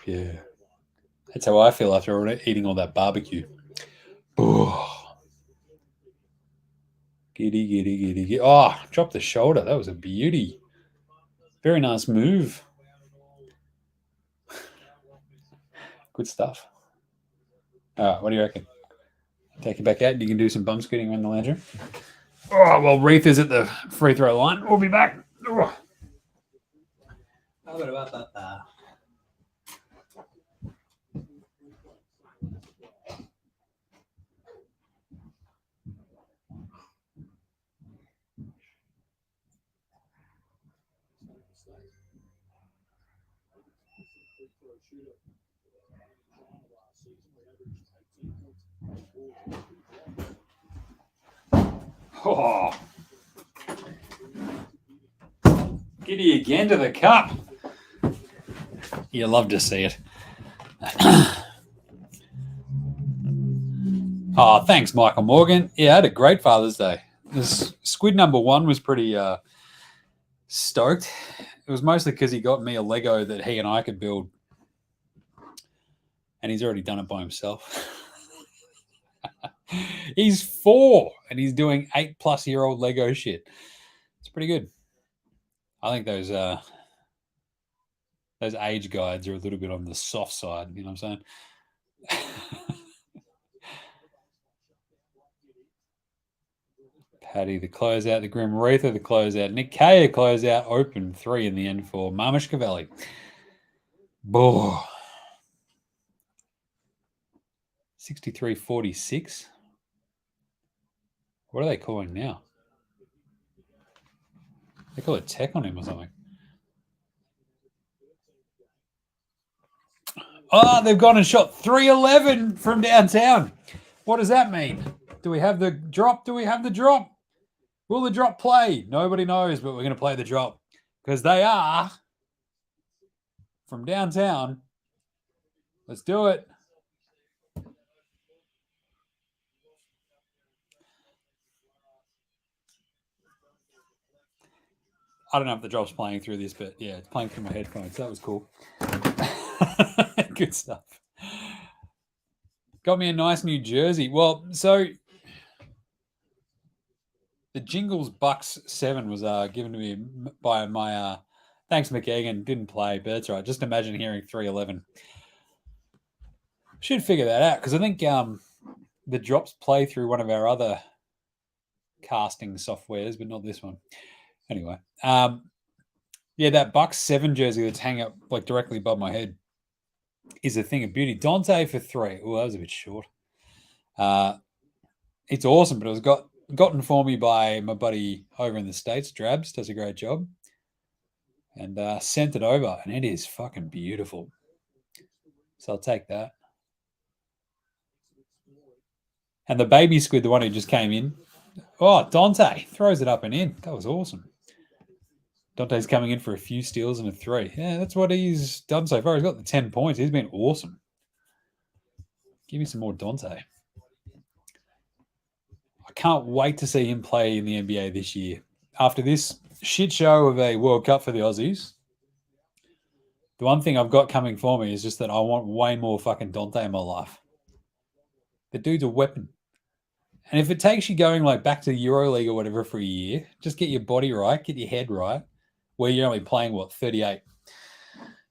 Speaker 1: Yeah. That's how I feel after eating all that barbecue. Giddy, giddy, giddy, giddy. Oh, dropped the shoulder. That was a beauty. Very nice move. Good stuff. All right, what do you reckon? Take it back out and you can do some bum scooting around the lounge room. Oh, well, Reith is at the free throw line. We'll be back. Oh. Oh. Giddy again to the cup. You love to see it. Oh, thanks, Michael Morgan. Yeah, I had a great Father's Day. This squid number 1 was pretty stoked. It was mostly because he got me a Lego that he and I could build. And he's already done it by himself. He's 4 and he's doing 8-plus-year-old Lego shit. It's pretty good. I think those age guides are a little bit on the soft side. You know what I'm saying? Paddy, the closeout. The Grim Reaper, the closeout. Nick Kaya, closeout. Open 3 in the end for Marmish Cavalli. Boah. 63-46. What are they calling now? They call it tech on him or something. Oh, they've gone and shot 3-11 from downtown. What does that mean? Do we have the drop? Do we have the drop? Will the drop play? Nobody knows, but we're going to play the drop because they are from downtown. Let's do it. I don't know if the drop's playing through this, but yeah, it's playing through my headphones. That was cool. Good stuff. Got me a nice new jersey. Well, so the Jingles Bucks 7 was given to me by my thanks McEgan. Didn't play, but that's right. Just imagine hearing 3-11. Should figure that out because I think the drops play through one of our other casting softwares, but not this one. Anyway, yeah, that Bucks 7 jersey that's hanging up like directly above my head is a thing of beauty. Dante for 3. Oh, that was a bit short. It's awesome, but it was gotten for me by my buddy over in the States. Drabs does a great job. And sent it over, and it is fucking beautiful. So I'll take that. And the baby squid, the one who just came in. Oh, Dante throws it up and in. That was awesome. Dante's coming in for a few steals and a 3. Yeah, that's what he's done so far. He's got the 10 points. He's been awesome. Give me some more Dante. I can't wait to see him play in the NBA this year. After this shit show of a World Cup for the Aussies, The one thing I've got coming for me is just that I want way more fucking Dante in my life. The dude's a weapon. And if it takes you going like back to the EuroLeague or whatever for a year, just get your body right, get your head right, where you're only playing, 38,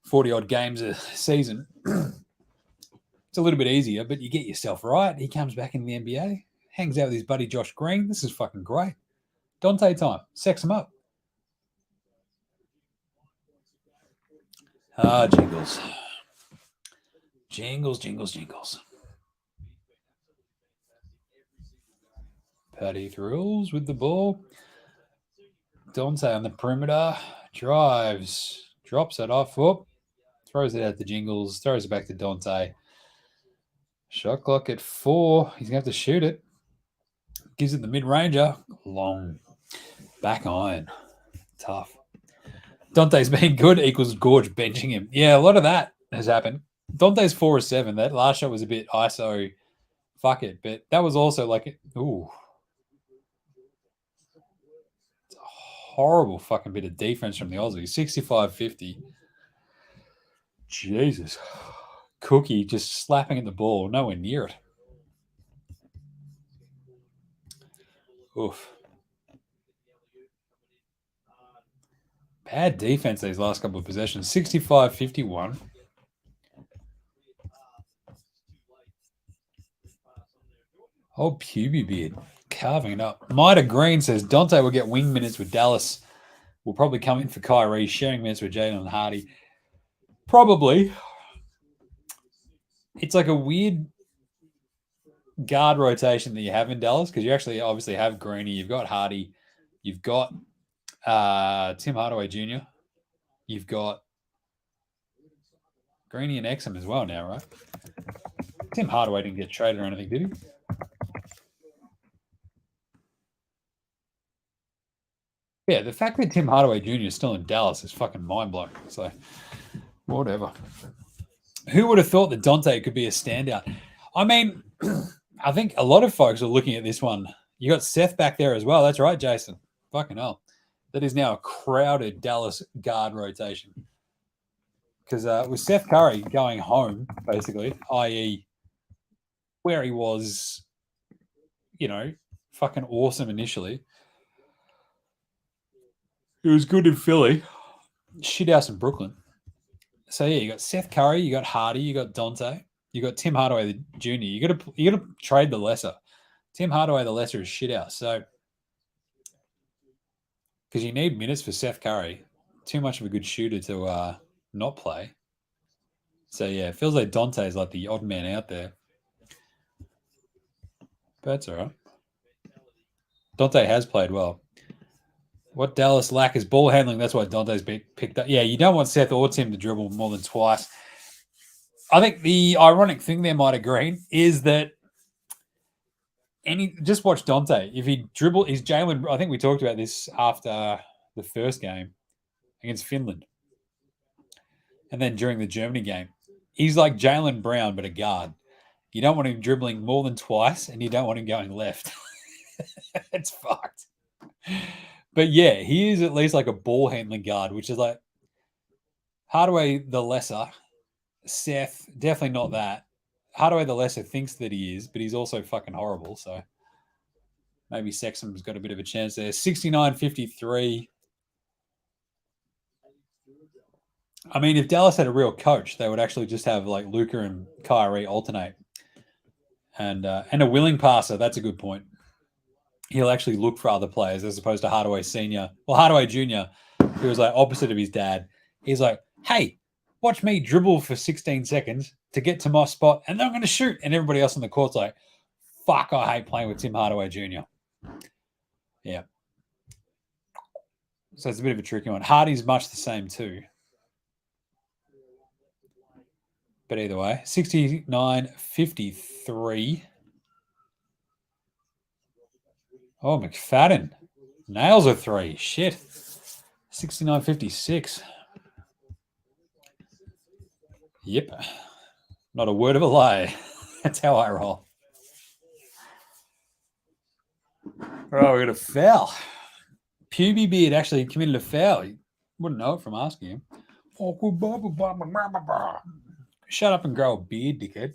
Speaker 1: 40 odd games a season. It's a little bit easier, but you get yourself right. He comes back in the NBA, hangs out with his buddy Josh Green. This is fucking great. Dante time. Sex him up. Ah, jingles. Jingles, jingles, jingles. Paddy Thrills with the ball. Dante on the perimeter. Drives. Drops it off. Whoop. Throws it out to Jingles. Throws it back to Dante. Shot clock at 4. He's going to have to shoot it. Gives it the mid-ranger. Long. Back iron. Tough. Dante's been good equals Gorge benching him. Yeah, a lot of that has happened. Dante's 4 or 7. That last shot was a bit ISO. Fuck it. But that was also like, ooh. It's a horrible fucking bit of defense from the Aussies. 65-50. Jesus. Cookie just slapping at the ball. Nowhere near it. Oof. Bad defense these last couple of possessions. 65-51. Oh, puby beard. Carving it up. Mida Green says Dante will get wing minutes with Dallas. Will probably come in for Kyrie, sharing minutes with Jalen and Hardy. Probably. It's like a weird guard rotation that you have in Dallas because you actually obviously have Greeny. You've got Hardy. You've got Tim Hardaway Jr. You've got Greeny and Exum as well now, right? Tim Hardaway didn't get traded or anything, did he? Yeah, the fact that Tim Hardaway Jr. is still in Dallas is fucking mind-blowing. So, whatever. Who would have thought that Dante could be a standout? I mean, I think a lot of folks are looking at this one. You got Seth back there as well. That's right, Jason. Fucking hell. That is now a crowded Dallas guard rotation. Because with Seth Curry going home, basically, i.e., where he was, fucking awesome initially. It was good in Philly. Shit house in Brooklyn. So yeah, you got Seth Curry, you got Hardy, you got Dante, you got Tim Hardaway the Jr. You got to trade the lesser. Tim Hardaway the lesser is shit house. So because you need minutes for Seth Curry, too much of a good shooter to not play. So yeah, it feels like Dante is like the odd man out there. But that's all right. Dante has played well. What Dallas lack is ball handling. That's why Dante's been picked up. Yeah, you don't want Seth or Tim to dribble more than twice. I think the ironic thing there, Mida Green, is that just watch Dante. If he dribble, is Jalen. I think we talked about this after the first game against Finland, and then during the Germany game, he's like Jalen Brown but a guard. You don't want him dribbling more than twice, and you don't want him going left. It's fucked. But yeah, he is at least like a ball handling guard, which is like Hardaway the lesser. Seth, definitely not that. Hardaway the lesser thinks that he is, but he's also fucking horrible. So maybe Sexton's got a bit of a chance there. 69-53. I mean, if Dallas had a real coach, they would actually just have like Luka and Kyrie alternate. And a willing passer, that's a good point. He'll actually look for other players as opposed to Hardaway Sr. Well, Hardaway Jr., who was like opposite of his dad. He's like, hey, watch me dribble for 16 seconds to get to my spot, and then I'm going to shoot. And everybody else on the court's like, fuck, I hate playing with Tim Hardaway Jr. Yeah. So it's a bit of a tricky one. Hardy's much the same too. But either way, 69-53. Oh, McFadden. Nails a 3. Shit. 69-56. Yep. Not a word of a lie. That's how I roll. Oh, we got a foul. Puby Beard actually committed a foul. You wouldn't know it from asking him. Shut up and grow a beard, dickhead.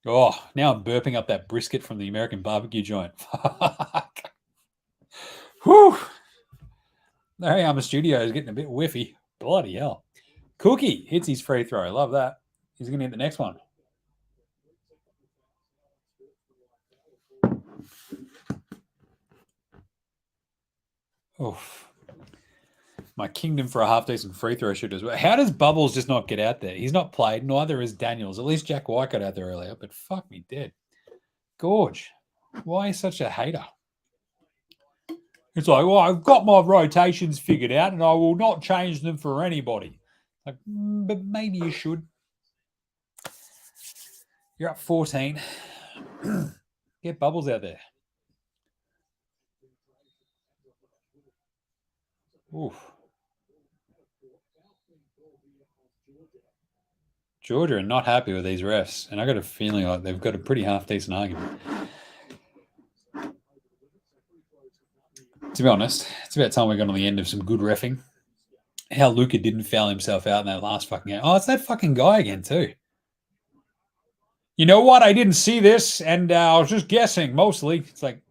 Speaker 1: Oh, now I'm burping up that brisket from the American barbecue joint. Fuck. Whew. There I am. The studio is getting a bit whiffy. Bloody hell. Cookie hits his free throw. Love that. He's going to hit the next one. Oof. My kingdom for a half-decent free throw shooter. How does Bubbles just not get out there? He's not played. Neither is Daniels. At least Jack White got out there earlier, but fuck me dead. Gorge. Why are you such a hater? It's like, well, I've got my rotations figured out and I will not change them for anybody. Like, but maybe you should. You're up 14. Get Bubbles out there. Oof. Georgia are not happy with these refs, and I got a feeling like they've got a pretty half-decent argument. To be honest, it's about time we got on the end of some good reffing. How Luka didn't foul himself out in that last fucking game. Oh, it's that fucking guy again too. You know what? I didn't see this, and I was just guessing mostly. It's like,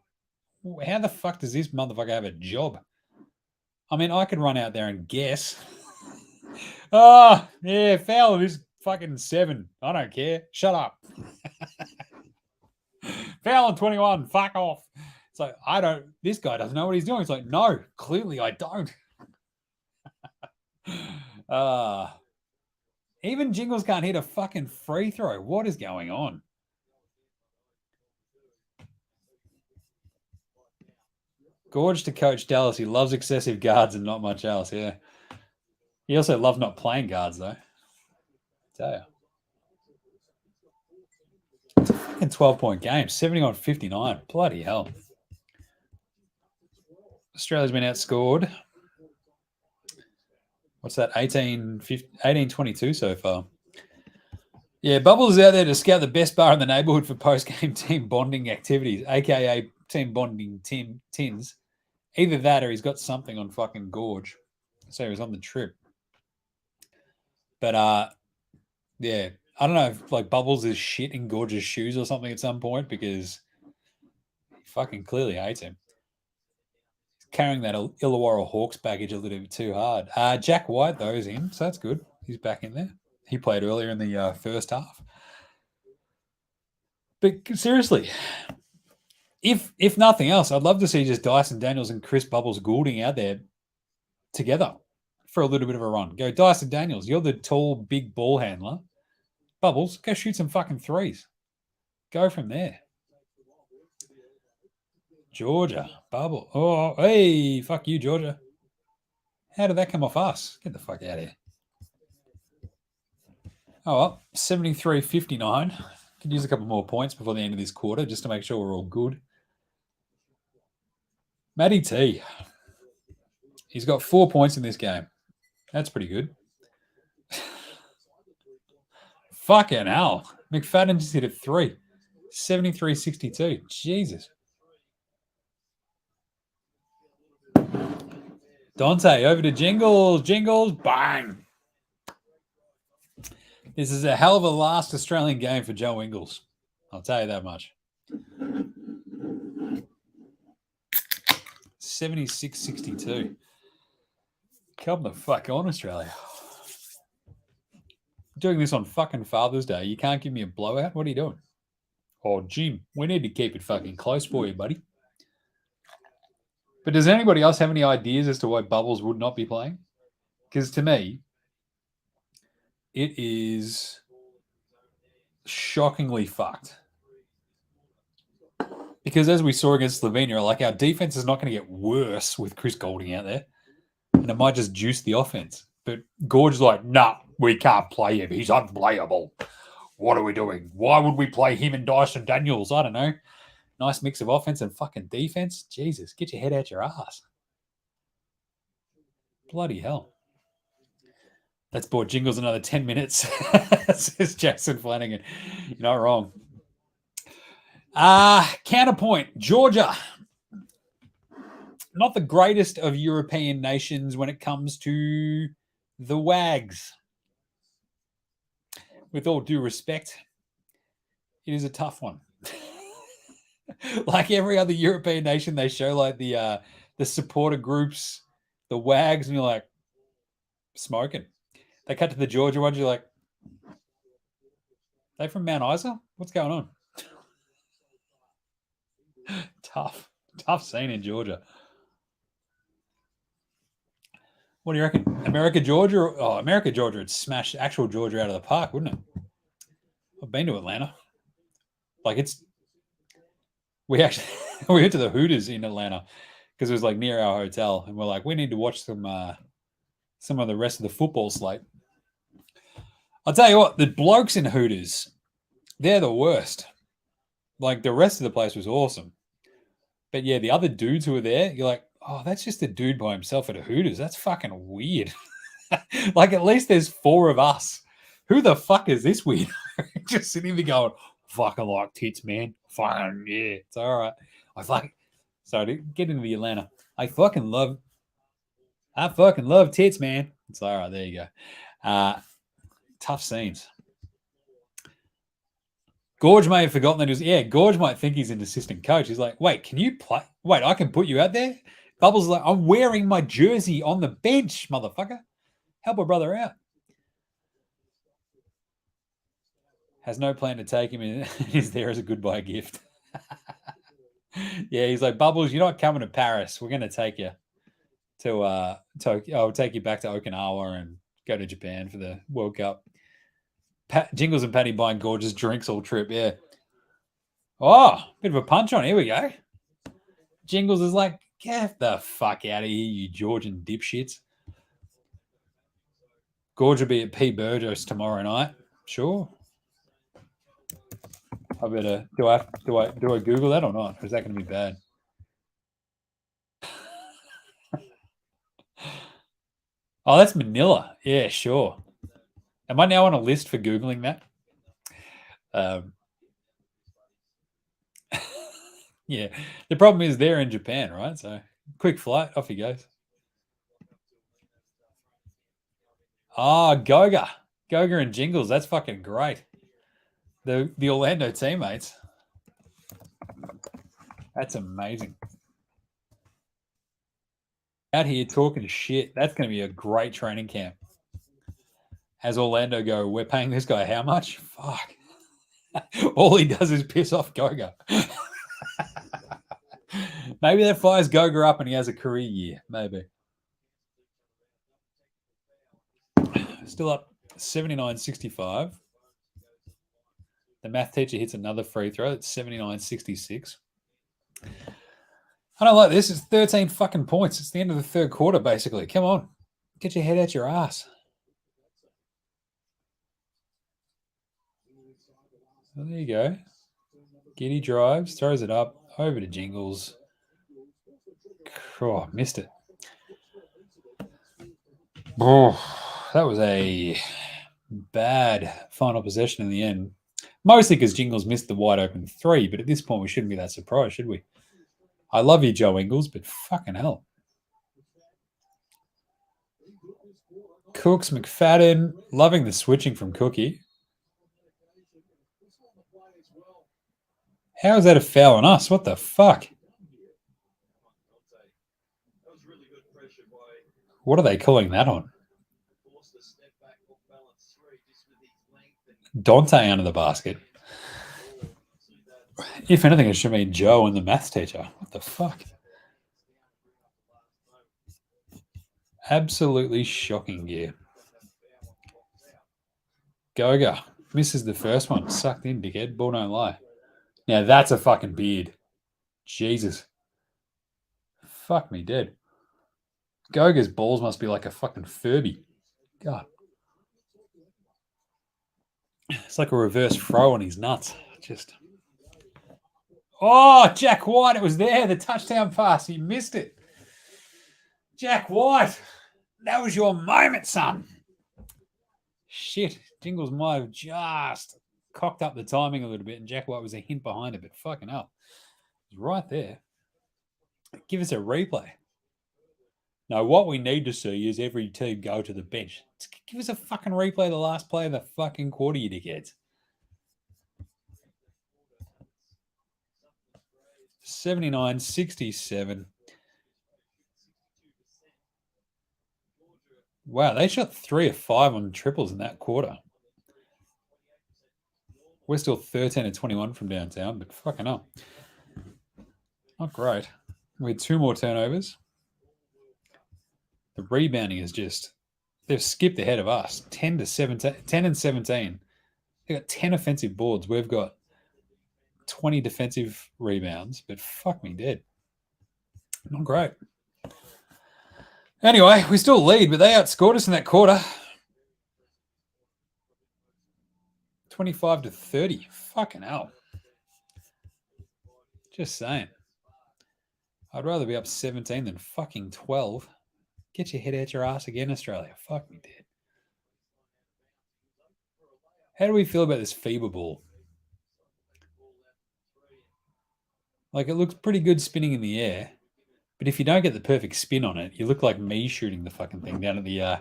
Speaker 1: how the fuck does this motherfucker have a job? I mean, I could run out there and guess. Oh, yeah, foul is fucking 7. I don't care. Shut up. Foul on 21. Fuck off. It's like, this guy doesn't know what he's doing. It's like, no, clearly I don't. Even Jingles can't hit a fucking free throw. What is going on? Gorge to coach Dallas. He loves excessive guards and not much else. Yeah. He also loves not playing guards, though. Tell you. It's a fucking 12-point game. 71-59. Bloody hell. Australia's been outscored. What's that? 18-22 so far. Yeah, Bubbles is out there to scout the best bar in the neighborhood for post-game team bonding activities, a.k.a. team bonding tins. Either that or he's got something on fucking Gorge. So he was on the trip. But, yeah, I don't know if, like, Bubbles is shit in Gorge's shoes or something at some point because he fucking clearly hates him. He's carrying that Illawarra Hawks baggage a little bit too hard. Jack White, though, is in, so that's good. He's back in there. He played earlier in the first half. But seriously, if nothing else, I'd love to see just Dyson Daniels and Chris Bubbles Goulding out there together for a little bit of a run. Go, Dyson Daniels, you're the tall, big ball handler. Bubbles, go shoot some fucking threes. Go from there. Georgia, Bubble. Oh, hey, fuck you, Georgia. How did that come off us? Get the fuck out of here. Oh, well, 73-59. Could use a couple more points before the end of this quarter just to make sure we're all good. Matty T. He's got 4 points in this game. That's pretty good. Fucking hell. McFadden just hit a 3. 73-62. Jesus. Dante over to Jingles. Jingles. Bang. This is a hell of a last Australian game for Joe Ingles. I'll tell you that much. 76-62. Come the fuck on, Australia. Doing this on fucking Father's Day. You can't give me a blowout? What are you doing? Oh, Jim, we need to keep it fucking close for you, buddy. But does anybody else have any ideas as to why Bubbles would not be playing? Because to me, it is shockingly fucked. Because as we saw against Slovenia, like our defense is not going to get worse with Chris Goulding out there. And it might just juice the offense. But Gorge's like, nah, we can't play him. He's unplayable. What are we doing? Why would we play him and Dyson Daniels? I don't know. Nice mix of offense and fucking defense. Jesus, get your head out your ass. Bloody hell. That's bought Jingles another 10 minutes, says Jackson Flanagan. You're not wrong. Counterpoint, Georgia. not the greatest of European nations when it comes to the Wags. With all due respect, it is a tough one. Like every other European nation, they show like the supporter groups, the Wags, and you're like, smoking. They cut to the Georgia ones, you're like, they from Mount Isa? What's going on? Tough scene in Georgia. What do you reckon? America, Georgia? Oh, America, Georgia would smash actual Georgia out of the park, wouldn't it? I've been to Atlanta. Like we actually we went to the Hooters in Atlanta because it was like near our hotel, and we're like, we need to watch some of the rest of the football slate. I'll tell you what, the blokes in Hooters, they're the worst. Like the rest of the place was awesome. But yeah, the other dudes who were there, you're like, oh, that's just a dude by himself at a Hooters. That's fucking weird. Like at least there's 4 of us. Who the fuck is this weird? Just sitting there going, fucking like tits, man. Fucking yeah, it's all right. I fucking sorry to get into the Atlanta. I fucking love tits, man. It's all right. There you go. Tough scenes. Gorge may have forgotten that he was. Yeah, Gorge might think he's an assistant coach. He's like, wait, can you play? Wait, I can put you out there? Bubbles is like, I'm wearing my jersey on the bench, motherfucker. Help a brother out. Has no plan to take him in. He's there as a goodbye gift. Yeah, he's like, Bubbles, you're not coming to Paris. We're going to take you to Tokyo. I'll take you back to Okinawa and go to Japan for the World Cup. Jingles and Patty buying gorgeous drinks all trip. Yeah. Oh, bit of a punch on. Here we go. Jingles is like, get the fuck out of here, you Georgian dipshits. Gorge will be at P. Burgos tomorrow night. Sure. I better do I Google that or not? Or is that going to be bad? Oh, that's Manila. Yeah, sure. Am I now on a list for Googling that? Yeah. The problem is they're in Japan, right? So quick flight, off he goes. Oh, Goga and Jingles. That's fucking great. The Orlando teammates. That's amazing. Out here talking shit. That's going to be a great training camp. As Orlando go, we're paying this guy how much? Fuck. All he does is piss off Goga. Maybe that fires Goga up and he has a career year. Maybe. Still up 79-65. The math teacher hits another free throw. It's 79-66. I don't like this. It's 13 fucking points. It's the end of the third quarter, basically. Come on. Get your head out your ass. Well, there you go. Giddy drives, throws it up, over to Jingles. Oh, missed it. Oh, that was a bad final possession in the end. Mostly because Jingles missed the wide open 3, but at this point we shouldn't be that surprised, should we? I love you, Joe Ingles, but fucking hell. Cooks, McFadden, loving the switching from Cookie. How is that a foul on us? What the fuck? What are they calling that on? Dante under the basket. If anything, it should mean Joe and the maths teacher. What the fuck? Absolutely shocking gear. Goga misses the first one. Sucked in, dickhead. Ball don't lie. Now that's a fucking beard. Jesus. Fuck me dead. Goga's balls must be like a fucking Furby. God. It's like a reverse throw on his nuts. Just. Oh, Jack White. It was there. The touchdown pass. He missed it. Jack White. That was your moment, son. Shit. Jingles might have just cocked up the timing a little bit, and Jack White was a hint behind it, but fucking hell. It was right there. Give us a replay. No, what we need to see is every team go to the bench. Give us a fucking replay of the last play of the fucking quarter, you dickheads. 79-67. Wow, they shot 3 of 5 on triples in that quarter. We're still 13 of 21 from downtown, but fucking hell. Not great. We had 2 more turnovers. The rebounding is just, they've skipped ahead of us. 10 and 17. They've got 10 offensive boards. We've got 20 defensive rebounds, but fuck me dead. Not great. Anyway, we still lead, but they outscored us in that quarter. 25-30. Fucking hell. Just saying. I'd rather be up 17 than fucking 12. Get your head out your ass again, Australia. Fuck me dead. How do we feel about this FIBA ball? Like, it looks pretty good spinning in the air, but if you don't get the perfect spin on it, you look like me shooting the fucking thing down at the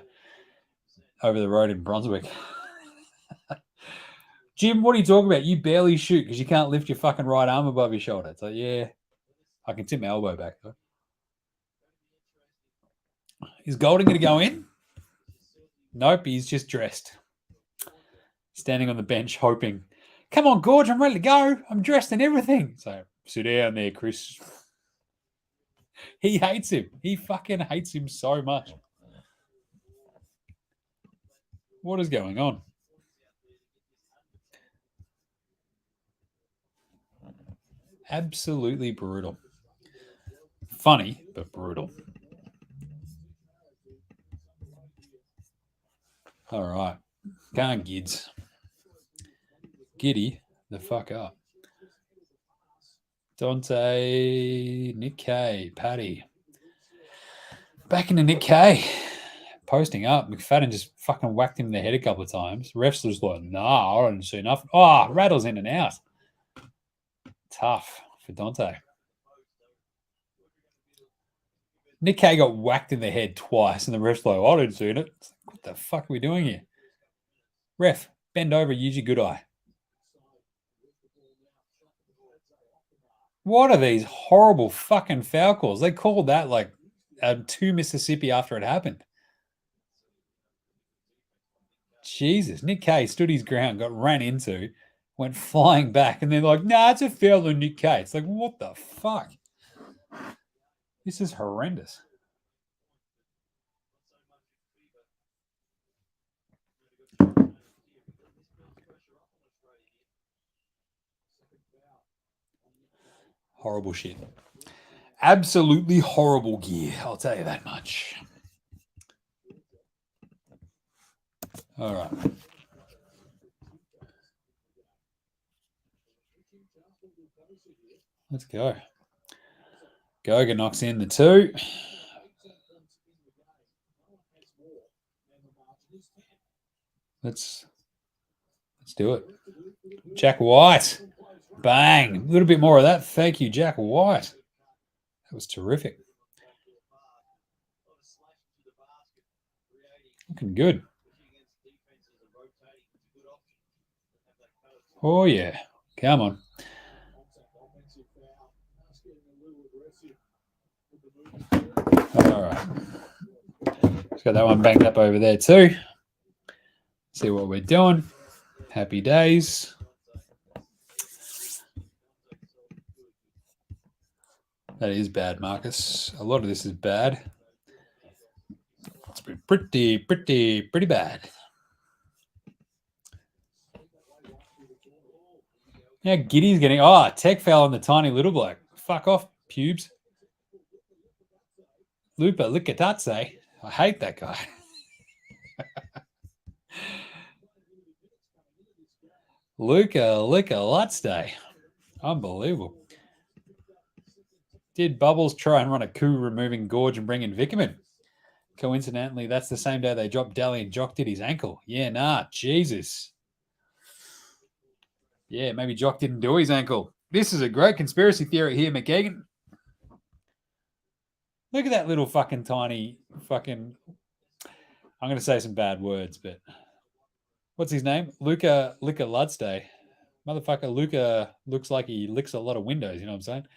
Speaker 1: over the road in Brunswick. Jim, what are you talking about? You barely shoot because you can't lift your fucking right arm above your shoulder. It's like, yeah, I can tip my elbow back though. Is Golden going to go in? Nope, he's just dressed. Standing on the bench hoping, come on, Gorge, I'm ready to go. I'm dressed and everything. So sit down there, Chris. He hates him. He fucking hates him so much. What is going on? Absolutely brutal. Funny, but brutal. All right. Can't Gids. Giddy the fuck up. Dante, Nick K, Paddy. Back into Nick K. Posting up. McFadden just fucking whacked him in the head a couple of times. Refs was like, nah, I didn't see nothing. Oh, rattles in and out. Tough for Dante. Nick K got whacked in the head twice, and the ref's like, I didn't see it. It's like, what the fuck are we doing here? Ref, bend over, use your good eye. What are these horrible fucking foul calls? They called that like to Mississippi after it happened. Jesus, Nick K stood his ground, got ran into, went flying back, and they're like, nah, it's a foul on Nick K. It's like, what the fuck? This is horrendous. Horrible shit. Absolutely horrible gear, I'll tell you that much. All right. Let's go. Goga knocks in the 2. Let's do it. Jack White. Bang. A little bit more of that. Thank you, Jack White. That was terrific. Looking good. Oh, yeah. Come on. All right. Just got that one banged up over there too. See what we're doing. Happy days. That is bad, Marcus. A lot of this is bad. It's been pretty bad. Yeah, Giddy's getting... Oh, tech foul on the tiny little bloke. Fuck off, pubes. Lupa Licatatse. I hate that guy. Luca Licalatste. Unbelievable. Did Bubbles try and run a coup removing Gorge and bring in Vickerman? Coincidentally, that's the same day they dropped Daly and Jock did his ankle. Yeah, nah, Jesus. Yeah, maybe Jock didn't do his ankle. This is a great conspiracy theory here, McKagan. Look at that little fucking tiny fucking. I'm going to say some bad words, but what's his name? Luca Ludstay. Motherfucker, Luca looks like he licks a lot of windows. You know what I'm saying?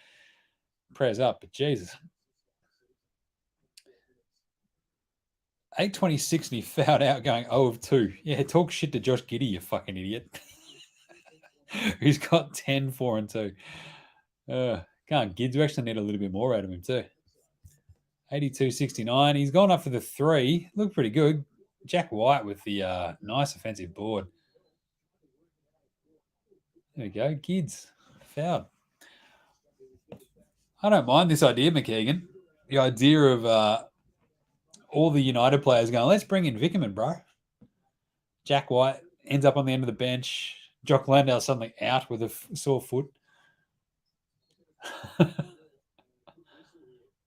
Speaker 1: Prayers up, but Jesus. 8:26 and he fouled out going 0 of 2. Yeah, talk shit to Josh Giddey, you fucking idiot. He's got 10, 4, and 2. Can't Gids. We actually need a little bit more out of him too. 82-69. He's gone up for the 3. Looked pretty good. Jack White with the nice offensive board. There we go. Gids. Fouled. I don't mind this idea, McKeegan. The idea of all the United players going, let's bring in Vickerman, bro. Jack White ends up on the end of the bench. Jock Landau suddenly out with a sore foot.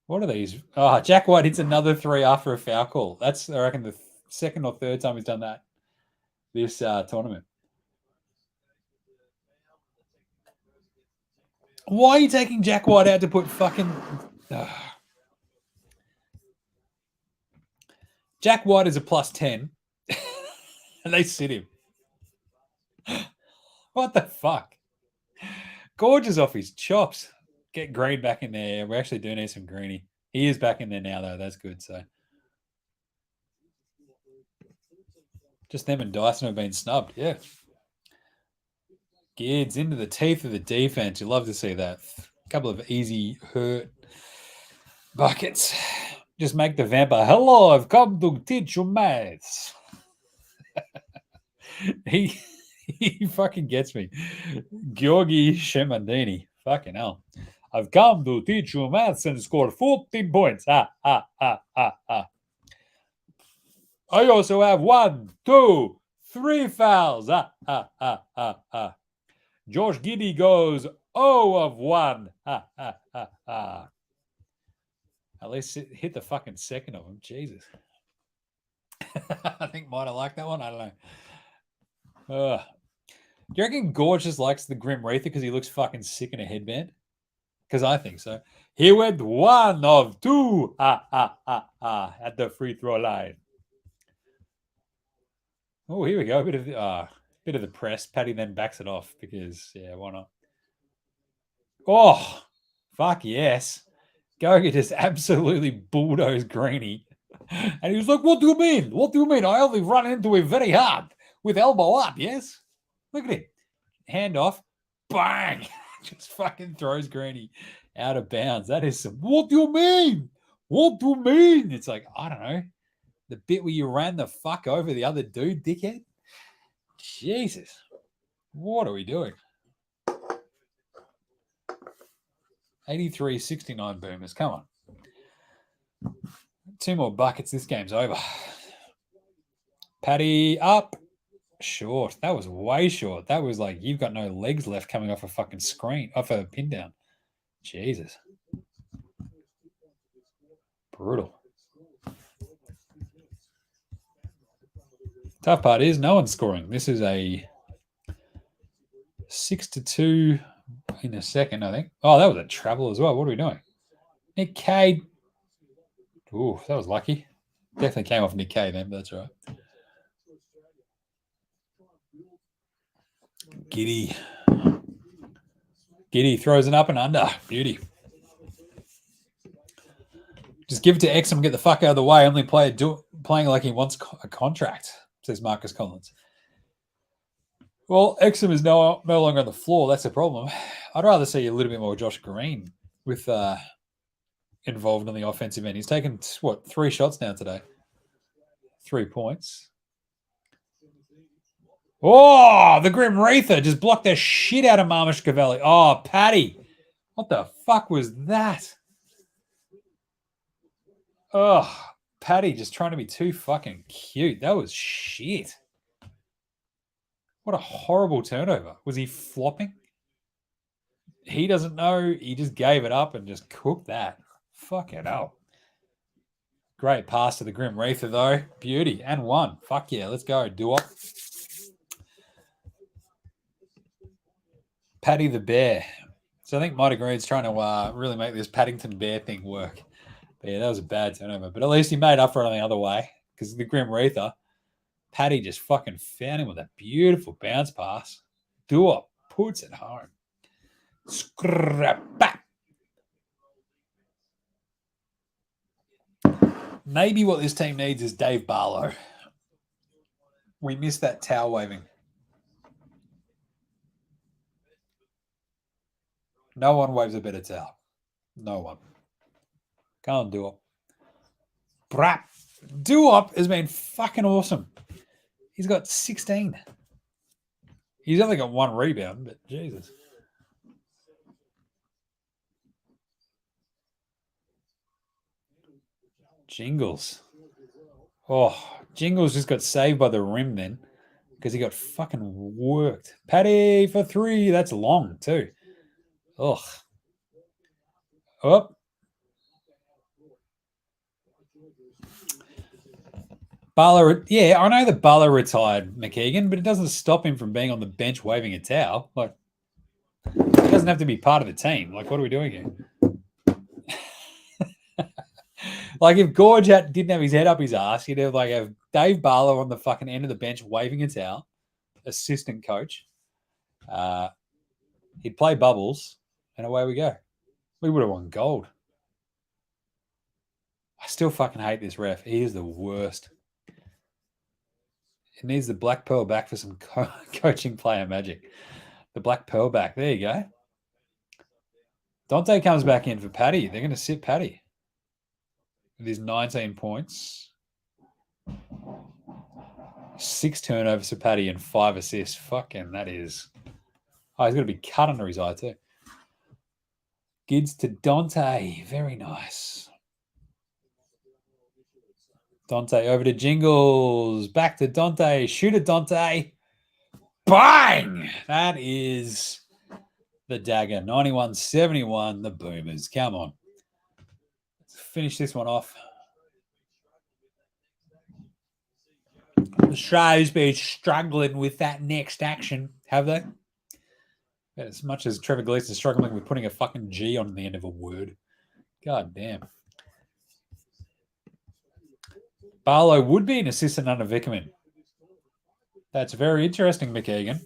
Speaker 1: What are these? Oh, Jack White hits another 3 after a foul call. That's, I reckon, the second or third time he's done that this tournament. Why are you taking Jack White out to put fucking... Jack White is a plus 10. And they sit him. What the fuck? Gorgeous off his chops. Get Green back in there. We actually do need some Greeny. He is back in there now, though. That's good. So just them and Dyson have been snubbed. Yeah. Gids into the teeth of the defense. You love to see that. A couple of easy hurt buckets. Just make the vampire. Hello, I've come to teach you maths. he fucking gets me. Georgi Shemandini. Fucking hell. I've come to teach you maths and score 14 points. I also have 1, 2, 3 fouls. Josh Giddey goes 0 of 1. At least hit the fucking second of him. Jesus. I think might have liked that one. I don't know. Do you reckon Gorge just likes the Grim Reaper because he looks fucking sick in a headband? Because I think so. He went 1 of 2 at the free throw line. Oh, here we go. A bit of the press. Paddy then backs it off because, yeah, why not? Oh, fuck yes. Goga just absolutely bulldozed Greeny. And he was like, what do you mean? What do you mean? I only run into him very hard with elbow up, yes? Look at him. Hand off. Bang. Just fucking throws Greeny out of bounds. That is some, what do you mean? What do you mean? It's like, I don't know. The bit where you ran the fuck over the other dude, dickhead? Jesus. What are we doing? 83-69 Boomers. Come on. 2 more buckets. This game's over. Paddy up. Short. That was way short. That was like you've got no legs left coming off a fucking screen, off a pin down. Jesus. Brutal. Tough part is no one's scoring. This is a 6-2 in a second, I think. Oh, that was a travel as well. What are we doing? Nick Cade. Ooh, that was lucky. Definitely came off Nick Cade then, but that's right. Giddey throws it up and under. Beauty. Just give it to Exum, get the fuck out of the way. Only playing like he wants a contract, says Marcus Collins. Well, Exum is no longer on the floor. That's the problem. I'd rather see a little bit more Josh Green with involved on the offensive end. He's taken, 3 shots now today? 3 points. Oh, the Grim Reaper just blocked the shit out of Marmish Cavalli. Oh, Paddy. What the fuck was that? Oh, Paddy just trying to be too fucking cute. That was shit. What a horrible turnover. Was he flopping? He doesn't know. He just gave it up and just cooked that. Fucking hell. Great pass to the Grim Reaper, though. Beauty. And 1. Fuck yeah. Let's go. Do it. Paddy the Bear. So I think Mighty Green's trying to really make this Paddington Bear thing work. But yeah, that was a bad turnover. But at least he made up for it on the other way because the Grim Reaper, Paddy just fucking found him with a beautiful bounce pass. Dua puts it home. Scrap. Maybe what this team needs is Dave Barlow. We missed that towel waving. No one waves a better towel. No one. Can't do it. Brap. Duop has been fucking awesome. He's got 16. He's only got 1 rebound, but Jesus. Jingles. Oh, Jingles just got saved by the rim then because he got fucking worked. Paddy for 3. That's long too. Ugh. Oh. Barlow, yeah, I know that Barlow retired McKeegan, but it doesn't stop him from being on the bench waving a towel. Like, he doesn't have to be part of the team. Like, what are we doing here? Like, if Gorge didn't have his head up his ass, you'd have Dave Barlow on the fucking end of the bench waving a towel, assistant coach. He'd play bubbles, and away we go. We would have won gold. I still fucking hate this ref. He is the worst. It needs the black pearl back for some coaching player magic. The black pearl back. There you go. Dante comes back in for Paddy. They're going to sit Paddy with his 19 points. 6 turnovers for Paddy and 5 assists. Fucking that is. Oh, he's got to be cut under his eye too. Gids to Dante. Very nice. Dante over to Jingles. Back to Dante. Shoot it, Dante. Bang! That is the dagger. 91-71. The Boomers. Come on. Let's finish this one off. Australia's been struggling with that next action, have they? As much as Trevor Gleeson's struggling with putting a fucking G on the end of a word. God damn. Barlow would be an assistant under Vickerman. That's very interesting, McKeegan.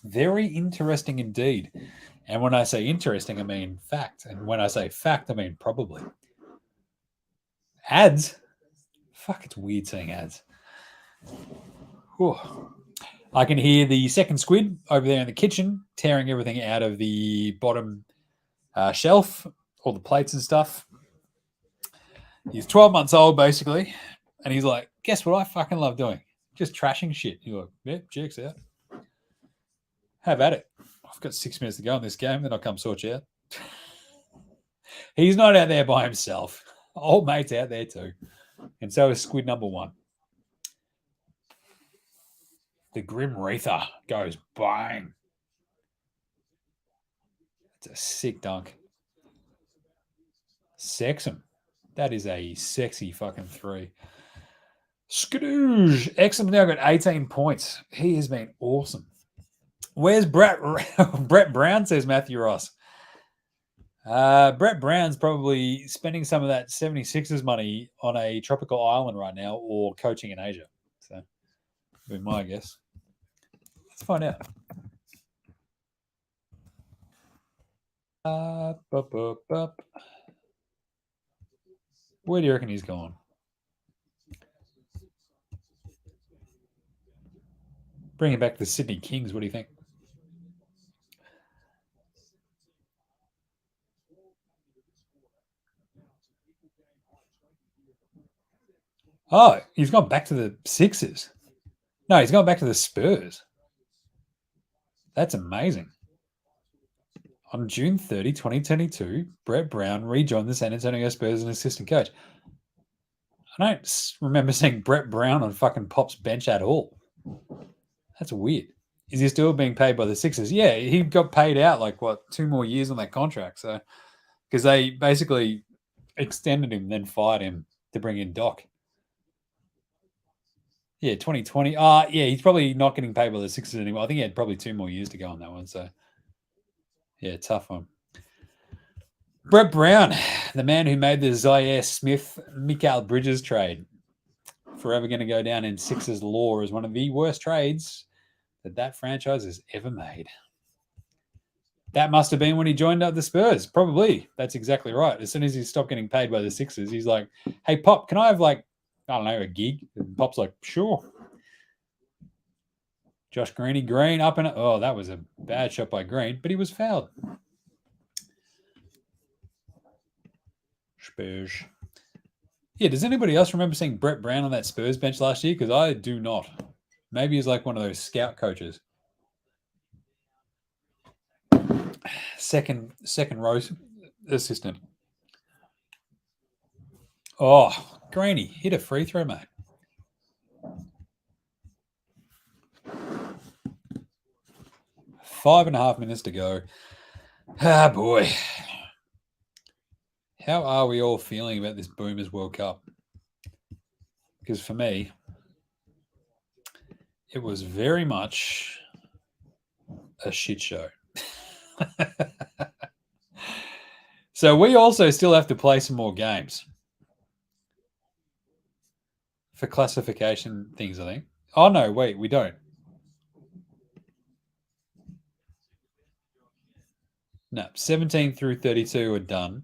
Speaker 1: Very interesting indeed. And when I say interesting, I mean fact. And when I say fact, I mean probably. Ads? Fuck, it's weird saying ads. Whew. I can hear the second squid over there in the kitchen tearing everything out of the bottom shelf, all the plates and stuff. He's 12 months old, basically. And he's like, guess what I fucking love doing? Just trashing shit. You're like, yeah, checks out. Have at it. I've got 6 minutes to go in this game, then I'll come sort you out. He's not out there by himself. Old mate's out there too. And so is squid number 1. The Grim Reaper goes bang. It's a sick dunk. Sexham. That is a sexy fucking 3. Skadoosh. Exham now got 18 points. He has been awesome. Where's Brett Brown, says Matthew Ross. Brett Brown's probably spending some of that 76ers money on a tropical island right now or coaching in Asia. So, be my guess. Let's find out. Where do you reckon he's gone? Bring him back to the Sydney Kings. What do you think? Oh, he's gone back to the Sixers. No, he's gone back to the Spurs. That's amazing. On June 30, 2022, Brett Brown rejoined the San Antonio Spurs as an assistant coach. I don't remember seeing Brett Brown on fucking Pop's bench at all. That's weird. Is he still being paid by the Sixers? Yeah, he got paid out 2 more years on that contract. So, because they basically extended him, then fired him to bring in Doc. Yeah, 2020. Yeah, he's probably not getting paid by the Sixers anymore. I think he had probably 2 more years to go on that one. So, yeah, tough one. Brett Brown, the man who made the Zaire Smith Mikal Bridges trade, forever going to go down in Sixers lore as one of the worst trades that franchise has ever made. That must have been when he joined up the Spurs. Probably. That's exactly right. As soon as he stopped getting paid by the Sixers, he's like, hey, Pop, can I have I don't know, a gig? And Pop's like, sure. Josh Green up and oh, that was a bad shot by Green, but he was fouled. Spurs. Yeah, does anybody else remember seeing Brett Brown on that Spurs bench last year? Because I do not. Maybe he's like one of those scout coaches. Second row assistant. Oh, Greeny, hit a free throw, mate. 5.5 minutes to go. Ah, boy. How are we all feeling about this Boomers World Cup? Because for me, it was very much a shit show. So we also still have to play some more games for classification things, I think. Oh, no, wait, we don't. No, 17 through 32 are done.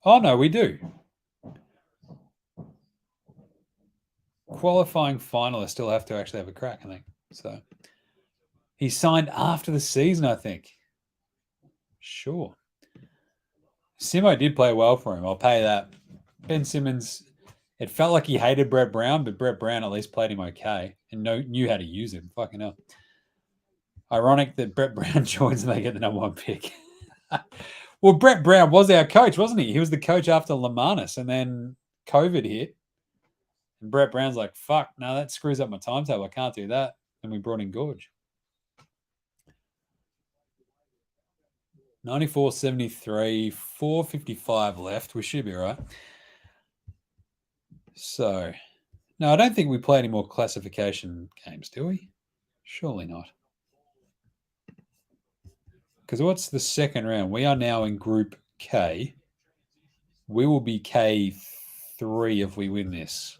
Speaker 1: Oh, no, we do. Qualifying finalists still have to actually have a crack, I think. So he signed after the season, I think. Sure. Simo did play well for him. I'll pay that. Ben Simmons, it felt like he hated Brett Brown, but Brett Brown at least played him okay and knew how to use him. Fucking hell. Ironic that Brett Brown joins and they get the number one pick. Well, Brett Brown was our coach, wasn't he? He was the coach after Lamanis, and then COVID hit. And Brett Brown's like, fuck, no, that screws up my timetable. I can't do that. And we brought in Gorge. 94.73, 4:55 left. We should be right. So, no, I don't think we play any more classification games, do we? Surely not. Because what's the second round? We are now in Group K. We will be K3 if we win this.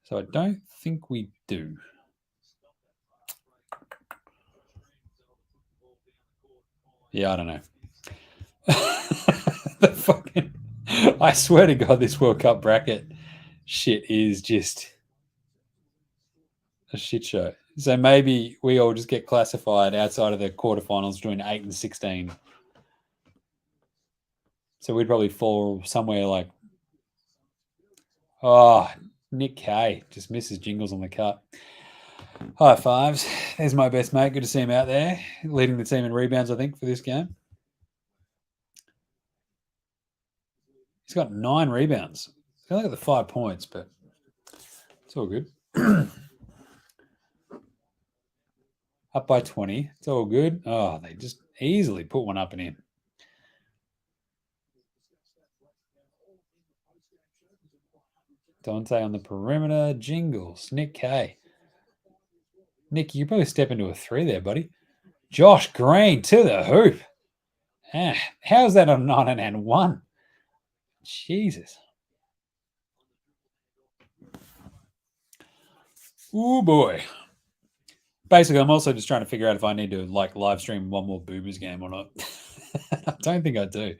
Speaker 1: So I don't think we do. Yeah, I don't know. The fucking, I swear to God, this World Cup bracket shit is just a shit show. So maybe we all just get classified outside of the quarterfinals between 8 and 16. So we'd probably fall somewhere like, oh, Nick Kay just misses jingles on the cut. High fives. There's my best mate. Good to see him out there, leading the team in rebounds, I think, for this game. He's got 9 rebounds. I only got the 5 points, but it's all good. Up by 20. It's all good. Oh, they just easily put one up and in. Dante on the perimeter. Jingles. Nick Kay. Nick, you probably step into a 3 there, buddy. Josh Green to the hoop. How's that on 9 and 1? Jesus. Oh boy. Basically, I'm also just trying to figure out if I need to live stream one more Boomers game or not. I don't think I do.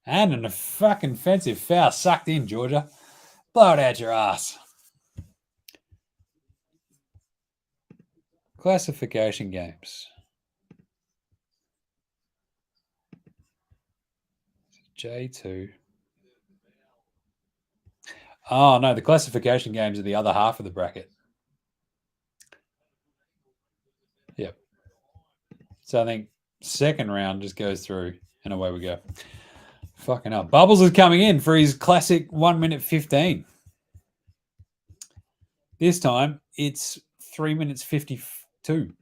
Speaker 1: And an fucking offensive foul sucked in, Georgia. Blow it out your ass. Classification games. J2. Oh, no, the classification games are the other half of the bracket. Yep. So I think second round just goes through and away we go. Fucking hell. Bubbles is coming in for his classic 1 minute 15. This time it's 3 minutes 52.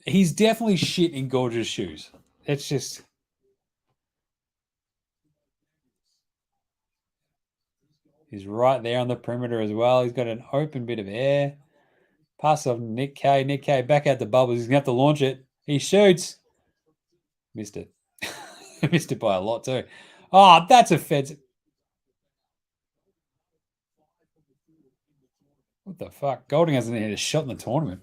Speaker 1: He's definitely shit in Gorge's shoes. It's just. He's right there on the perimeter as well. He's got an open bit of air. Pass off Nick K. Nick K back out the bubbles. He's going to have to launch it. He shoots. Missed it. Missed it by a lot too. Oh, that's offensive. What the fuck? Golding hasn't hit a shot in the tournament.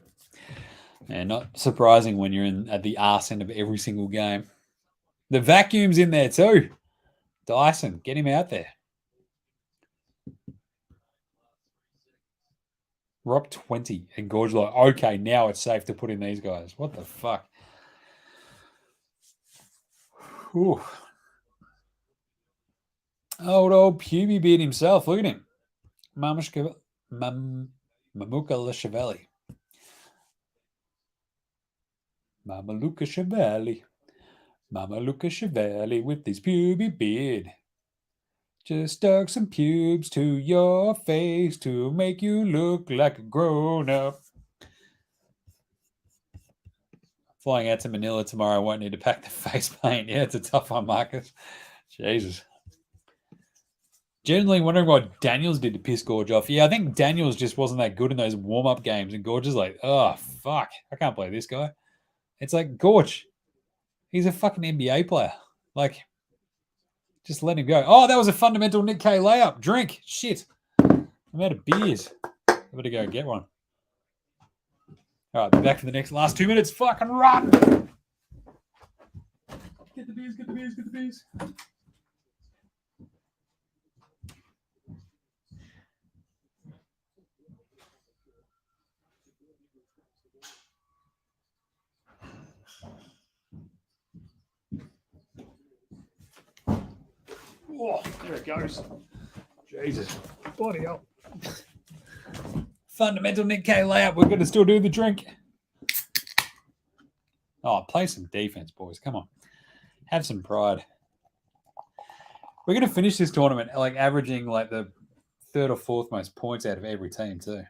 Speaker 1: And not surprising when you're at the arse end of every single game. The vacuum's in there too. Dyson, get him out there. We're up 20. And Gorge like, okay, now it's safe to put in these guys. What the fuck? Whew. Old Puby beard himself. Look at him. Mamuka Lashavelli. Mama Luca Chevelli. Mama Luca Chevelli with his puby beard. Just stuck some pubes to your face to make you look like a grown-up. Flying out to Manila tomorrow. I won't need to pack the face paint. Yeah, it's a tough one, Marcus. Jesus. Generally wondering what Daniels did to piss Gorge off. Yeah, I think Daniels just wasn't that good in those warm-up games. And Gorge is like, oh, fuck. I can't play this guy. It's like, Gorge, he's a fucking NBA player. Like, just let him go. Oh, that was a fundamental Nick K layup. Drink. Shit. I'm out of beers. I better go get one. All right, back for the last 2 minutes. Fucking run. Get the beers, get the beers, get the beers. Oh, there it goes. Jesus. Bloody hell. Fundamental Nick K layup. We're going to still do the drink. Oh, play some defense, boys. Come on. Have some pride. We're going to finish this tournament like averaging like the third or fourth most points out of every team too,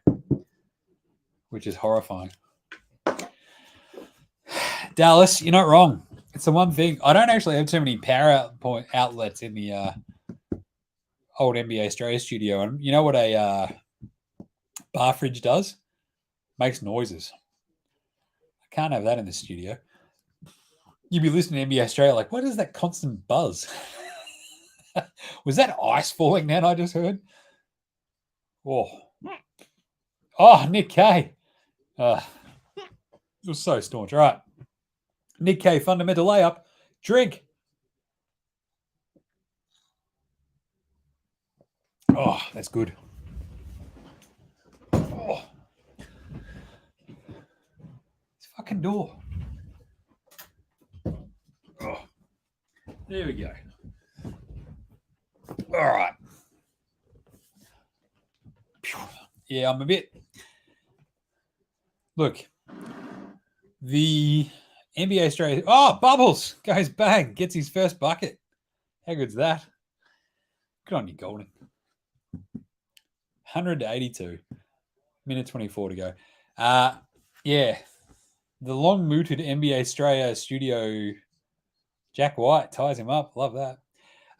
Speaker 1: which is horrifying. Dallas, you're not wrong. It's the one thing. I don't actually have too many power outlets in the old NBA Straya studio. And you know what a bar fridge does? Makes noises. I can't have that in the studio. You'd be listening to NBA Straya like, what is that constant buzz? Was that ice falling down I just heard? Oh, Nick K. It was so staunch. All right. Nick K, fundamental layup. Drink. Oh, that's good. Oh. This fucking door. Oh. There we go. All right. Yeah, I'm a bit. Look, the NBA Straya. Oh, Bubbles goes bang, gets his first bucket. How good's that? Good on you, Golden. 182. Minute 24 to go. Yeah, the long mooted NBA Straya studio. Jack White ties him up. Love that.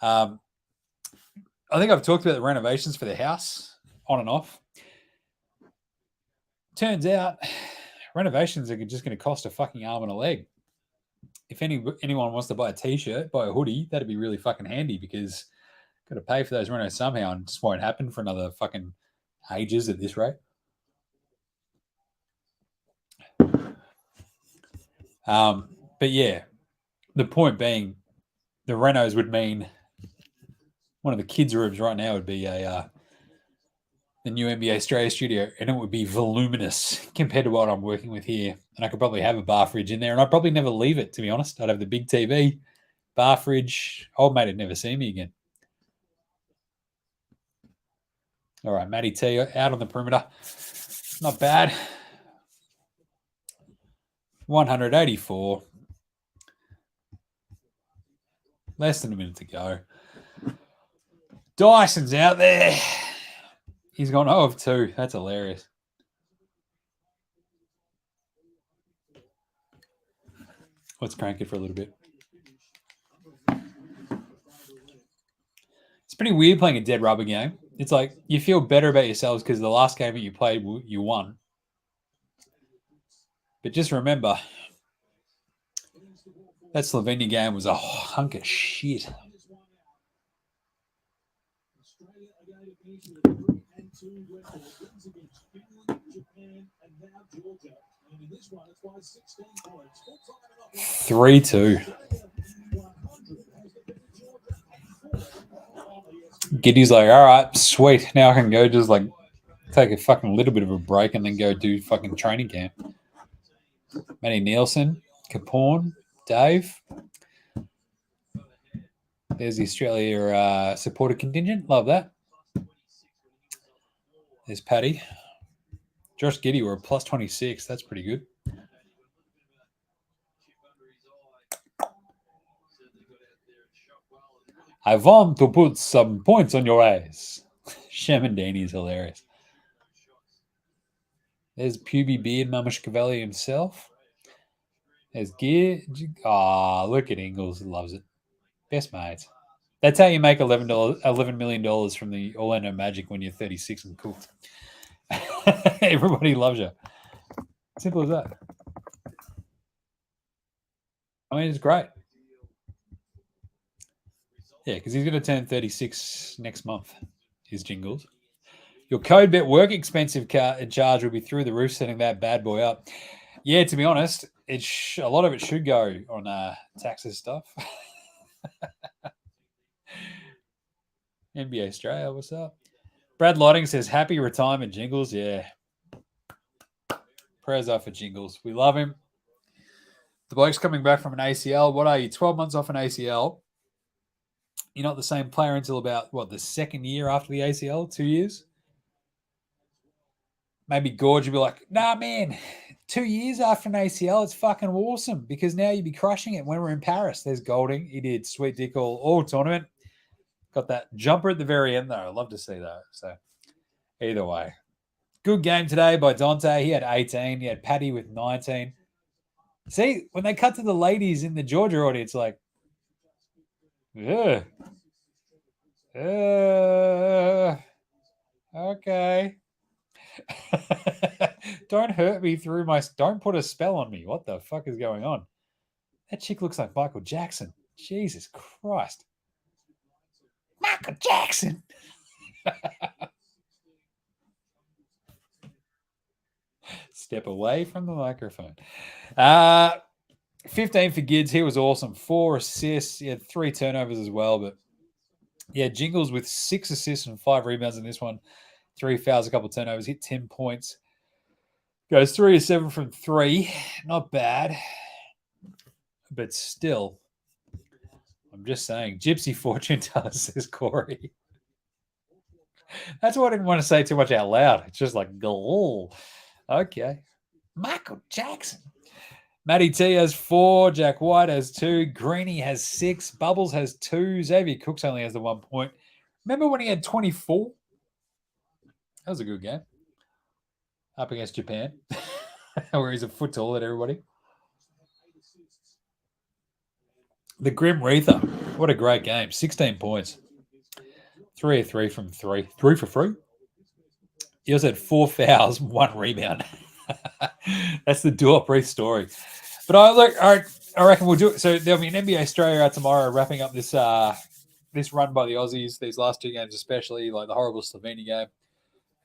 Speaker 1: I think I've talked about the renovations for the house on and off. Turns out renovations are just going to cost a fucking arm and a leg. If anyone wants to buy a t-shirt, buy a hoodie, that'd be really fucking handy because got to pay for those renos somehow and it just won't happen for another fucking ages at this rate. But yeah, the point being the renos would mean one of the kids' rooms right now would be the new NBA Straya studio, and it would be voluminous compared to what I'm working with here. And I could probably have a bar fridge in there, and I'd probably never leave it, to be honest. I'd have the big TV, bar fridge. Old mate would never see me again. All right, Matty T out on the perimeter. Not bad. 184. Less than a minute to go. Dyson's out there. He's gone 0 of 2. That's hilarious. Let's crank it for a little bit. It's pretty weird playing a dead rubber game. It's like you feel better about yourselves because the last game that you played, you won. But just remember, that Slovenia game was a hunk of shit. Three 2. Giddy's like, all right, sweet. Now I can go just like take a fucking little bit of a break and then go do fucking training camp. Matty Nielsen, Capone, Dave. There's the Australia supporter contingent. Love that. There's Paddy. Josh Giddy were a plus 26. That's pretty good. I want to put some points on your eyes. Shamandini is hilarious. There's Puby Beard, Mamash Cavalli himself. There's Gear. Look at Ingles. Loves it. Best mates. That's how you make $11 million from the Orlando Magic when you're 36 and cooked. Everybody loves you. Simple as that. I mean, it's great. Yeah, because he's going to turn 36 next month, his Jingles. Your code bet work expensive charge will be through the roof, setting that bad boy up. Yeah, to be honest, a lot of it should go on taxes stuff. NBA Straya, what's up? Brad Lighting says, happy retirement, Jingles. Yeah. Prayers up for Jingles. We love him. The bloke's coming back from an ACL. What are you, 12 months off an ACL? You're not the same player until about, the second year after the ACL? 2 years? Maybe Gorge would be like, nah, man, 2 years after an ACL, it's fucking awesome because now you'd be crushing it when we're in Paris. There's Golding. He did sweet dick all tournament. Got that jumper at the very end, though. I'd love to see that. So, either way. Good game today by Dante. He had 18. He had Paddy with 19. See, when they cut to the ladies in the Georgia audience, like, okay. Don't hurt me through don't put a spell on me. What the fuck is going on? That chick looks like Michael Jackson. Jesus Christ. Michael Jackson. Step away from the microphone. 15 for Gids. He was awesome. 4 assists. He had 3 turnovers as well. But yeah, Jingles with 6 assists and 5 rebounds in this one. 3 fouls, a couple of turnovers. Hit 10 points. Goes 3 of 7 from 3. Not bad. But still, I'm just saying, Gypsy fortune teller, says Corey. That's why I didn't want to say too much out loud. It's just like, gull. Okay. Michael Jackson. Matty T has 4. Jack White has 2. Greeny has 6. Bubbles has 2. Xavier Cooks only has the 1 point. Remember when he had 24? That was a good game. Up against Japan, where he's a foot taller than everybody. The Grim Reaper. What a great game. 16 points. 3 of 3 from 3. 3 for 3. He also had 4 fouls, 1 rebound. That's the Duop Reith story. But I reckon we'll do it. So there'll be an NBA Australia out tomorrow, wrapping up this this run by the Aussies, these last 2 games especially, like the horrible Slovenia game.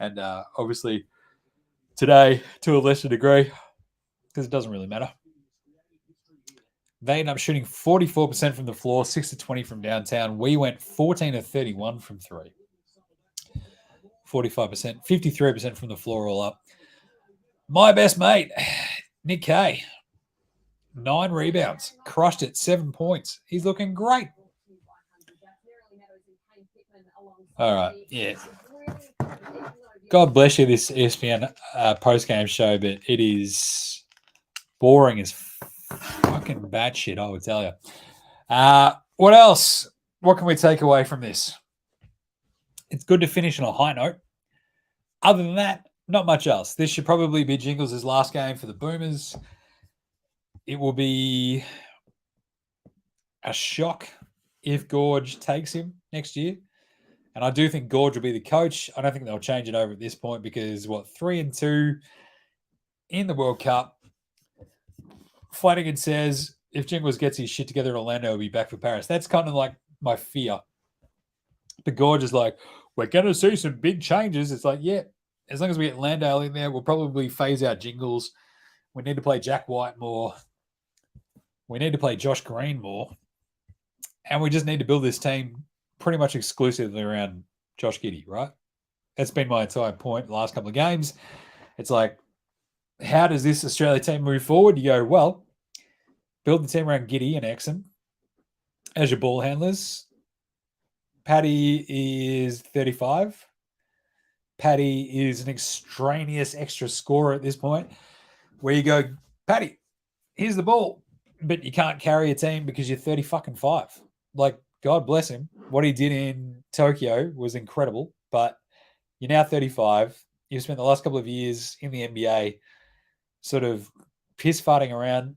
Speaker 1: And obviously today, to a lesser degree, because it doesn't really matter. They ended up shooting 44% from the floor, 6 of 20 from downtown. We went 14 of 31 from 3. 45%, 53% from the floor all up. My best mate, Nick Kay, 9 rebounds, crushed it, 7 points. He's looking great. All right, yeah. God bless you, this ESPN post-game show, but it is boring as fucking batshit, I would tell you. What else? What can we take away from this? It's good to finish on a high note. Other than that, not much else. This should probably be Jingles' last game for the Boomers. It will be a shock if Gorge takes him next year. And I do think Gorge will be the coach. I don't think they'll change it over at this point because, 3-2 in the World Cup. Flanagan says if Jingles gets his shit together in Orlando, he'll be back for Paris. That's kind of like my fear. But Gorge is like, we're going to see some big changes. It's like, yeah, as long as we get Landale in there, we'll probably phase out Jingles. We need to play Jack White more. We need to play Josh Green more. And we just need to build this team pretty much exclusively around Josh Giddey, right? That's been my entire point the last couple of games. It's like, how does this Australia team move forward? You go, well, build the team around Giddey and Exum as your ball handlers. Paddy is 35. Paddy is an extraneous extra scorer at this point where you go, Paddy, here's the ball, but you can't carry a team because you're 30 fucking 5. Like, God bless him. What he did in Tokyo was incredible, but you're now 35. You've spent the last couple of years in the NBA sort of piss farting around,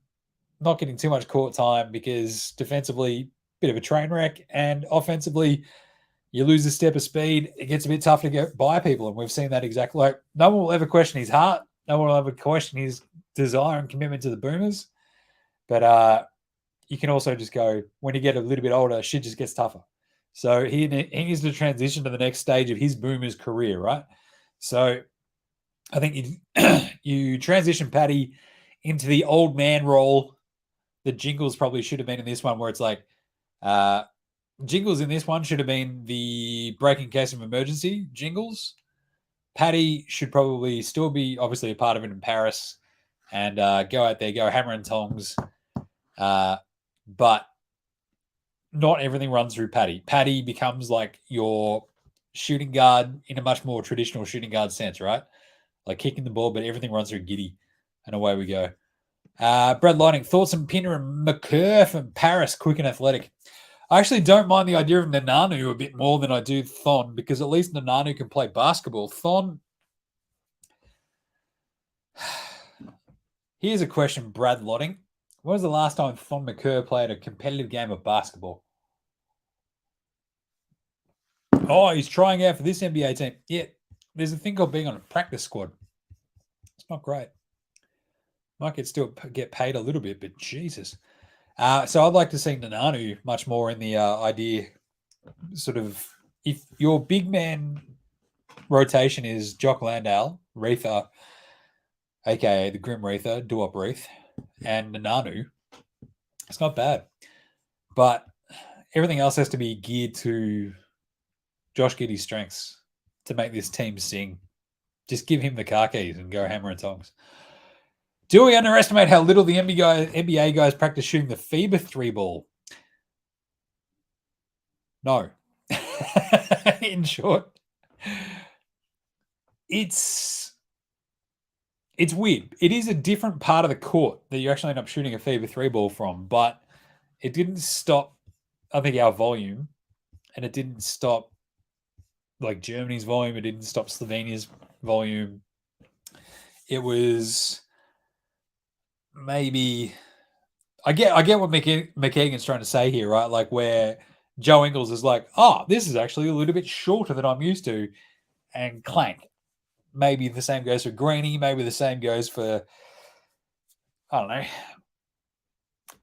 Speaker 1: not getting too much court time because defensively, bit of a train wreck, and offensively, you lose a step of speed. It gets a bit tough to get by people, and we've seen that exactly. Like, no one will ever question his heart. No one will ever question his desire and commitment to the Boomers. But you can also just go, when you get a little bit older, shit just gets tougher. So he needs to transition to the next stage of his Boomers career, right? So I think you transition Paddy into the old man role that Jingles probably should have been in this one, where it's like Jingles in this one should have been the break in case of emergency Jingles. Paddy should probably still be obviously a part of it in Paris and go out there, go hammer and tongs. But not everything runs through Paddy. Paddy becomes like your shooting guard in a much more traditional shooting guard sense, right? Like kicking the ball, but everything runs through Giddey. And away we go. Brad Lighting, thoughts on Pinner and McCurr from Paris, quick and athletic. I actually don't mind the idea of Nananu a bit more than I do Thon, because at least Nananu can play basketball. Thon. Here's a question, Brad Lotting. When was the last time Thon McCurr played a competitive game of basketball? Oh, he's trying out for this NBA team. Yeah, there's a thing called being on a practice squad. It's not great. Might still get paid a little bit, but Jesus. So I'd like to see Nananu much more in the idea, sort of, if your big man rotation is Jock Landale, Reether, aka the Grim Reether, Duop Reeth, and Nananu, it's not bad. But everything else has to be geared to Josh Giddey's strengths to make this team sing. Just give him the car keys and go hammer and tongs. Do we underestimate how little the NBA guys practice shooting the FIBA 3 ball? No. In short, it's weird. It is a different part of the court that you actually end up shooting a FIBA 3 ball from, but it didn't stop, I think, our volume, and it didn't stop like Germany's volume. It didn't stop Slovenia's volume. It was maybe, I get what McKagan's trying to say here, right? Like where Joe Ingles is like, oh, this is actually a little bit shorter than I'm used to, and clank. Maybe the same goes for Greeny. Maybe the same goes for, I don't know.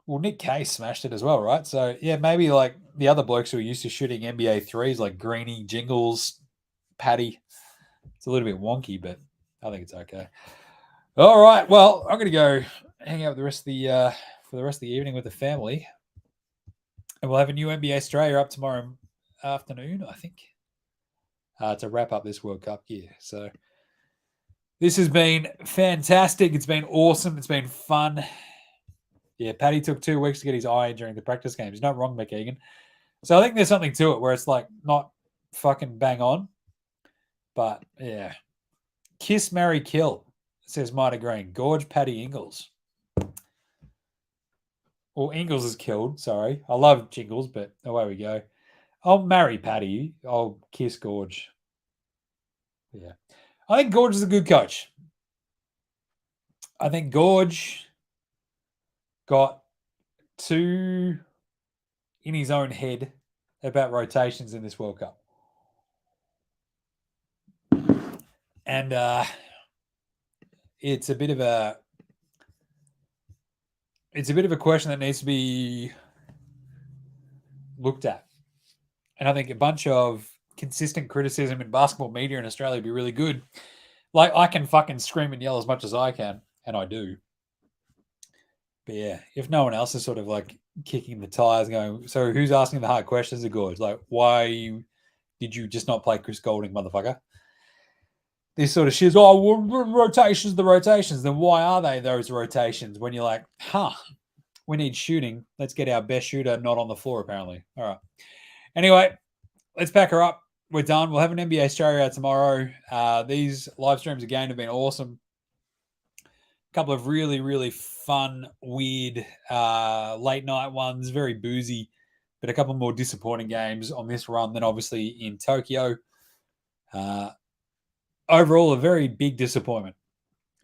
Speaker 1: Well, Nick Case smashed it as well, right? So, yeah, maybe like the other blokes who are used to shooting NBA threes like Greeny, Jingles, Paddy. It's a little bit wonky, but I think it's okay. All right. Well, I'm going to go hang out with the rest of the for the rest of the evening with the family. And we'll have a new NBA Straya up tomorrow afternoon, I think, to wrap up this World Cup year. So this has been fantastic. It's been awesome. It's been fun. Yeah, Paddy took 2 weeks to get his eye during the practice games. He's not wrong, McKagan. So I think there's something to it where it's like not fucking bang on. But yeah. Kiss, marry, kill, says Marta Green. Gorge, Paddy, Ingles. Well, Ingles is killed. Sorry. I love Jingles, but away we go. I'll marry Paddy. I'll kiss Gorge. Yeah. I think Gorge is a good coach. I think Gorge got too in his own head about rotations in this World Cup. And it's a bit of a it's a bit of a question that needs to be looked at. And I think a bunch of consistent criticism in basketball media in Australia would be really good. Like, I can fucking scream and yell as much as I can, and I do. But yeah, if no one else is sort of like kicking the tires going, so who's asking the hard questions of Gorge? Like, why did you just not play Chris Golding, motherfucker? This sort of shit. Oh, well, rotations, the rotations. Then why are they those rotations when you're like, we need shooting. Let's get our best shooter not on the floor, apparently. All right. Anyway, let's pack her up. We're done. We'll have an NBA Straya tomorrow. These live streams again have been awesome. A couple of really, really fun, weird, late night ones, very boozy, but a couple more disappointing games on this run than obviously in Tokyo. Overall, a very big disappointment.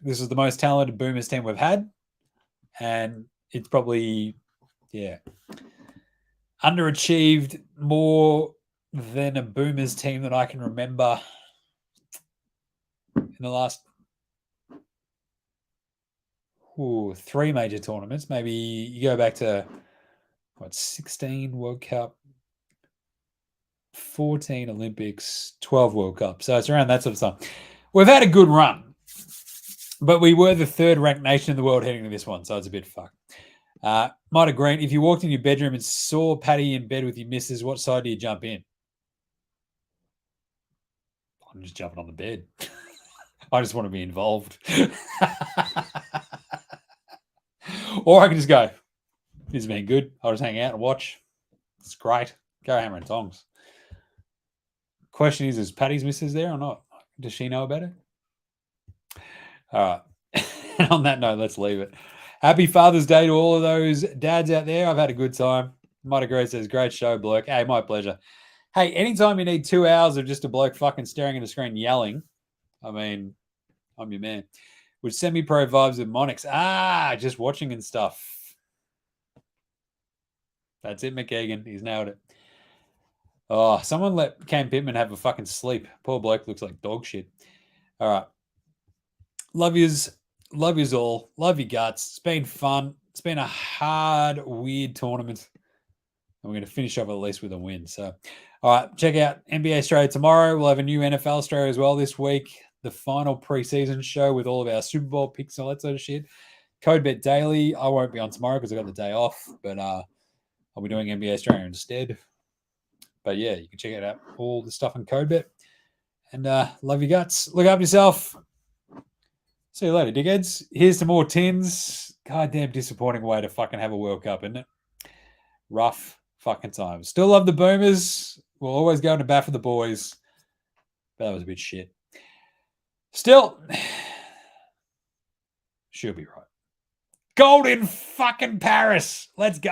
Speaker 1: This is the most talented Boomers team we've had, and it's probably, underachieved more than a Boomers team that I can remember in the last 3 major tournaments. Maybe you go back to 16 World Cup, 14 Olympics, 12 World Cup. So it's around that sort of time. We've had a good run, but we were the 3rd ranked nation in the world heading to this one, so it's a bit fucked. Might have Green, if you walked in your bedroom and saw Paddy in bed with your missus, what side do you jump in? I'm just jumping on the bed. I just want to be involved. Or I can just go, this has been good. I'll just hang out and watch. It's great. Go hammer and tongs. Question is Paddy's missus there or not? Does she know about it? All right. On that note, let's leave it. Happy Father's Day to all of those dads out there. I've had a good time. Might agree says, great show, bloke. Hey, my pleasure. Hey, anytime you need 2 hours of just a bloke fucking staring at a screen yelling, I mean, I'm your man. With semi-pro vibes with Monix. Just watching and stuff. That's it, McKagan. He's nailed it. Oh, someone let Cam Pittman have a fucking sleep. Poor bloke looks like dog shit. All right. Love yous. Love yous all. Love your guts. It's been fun. It's been a hard, weird tournament. And we're going to finish off at least with a win. So, all right. Check out NBA Australia tomorrow. We'll have a new NFL Australia as well this week. The final preseason show with all of our Super Bowl picks and all that sort of shit. Code Bet Daily. I won't be on tomorrow because I got the day off, but I'll be doing NBA Australia instead. But yeah, you can check it out, all the stuff on Code Bet. And love your guts. Look after yourself. See you later, dickheads. Here's some more tins. Goddamn disappointing way to fucking have a World Cup, isn't it? Rough fucking times. Still love the Boomers. We'll always go into bat for the boys. But that was a bit shit. Still, she'll be right. Gold in fucking Paris. Let's go.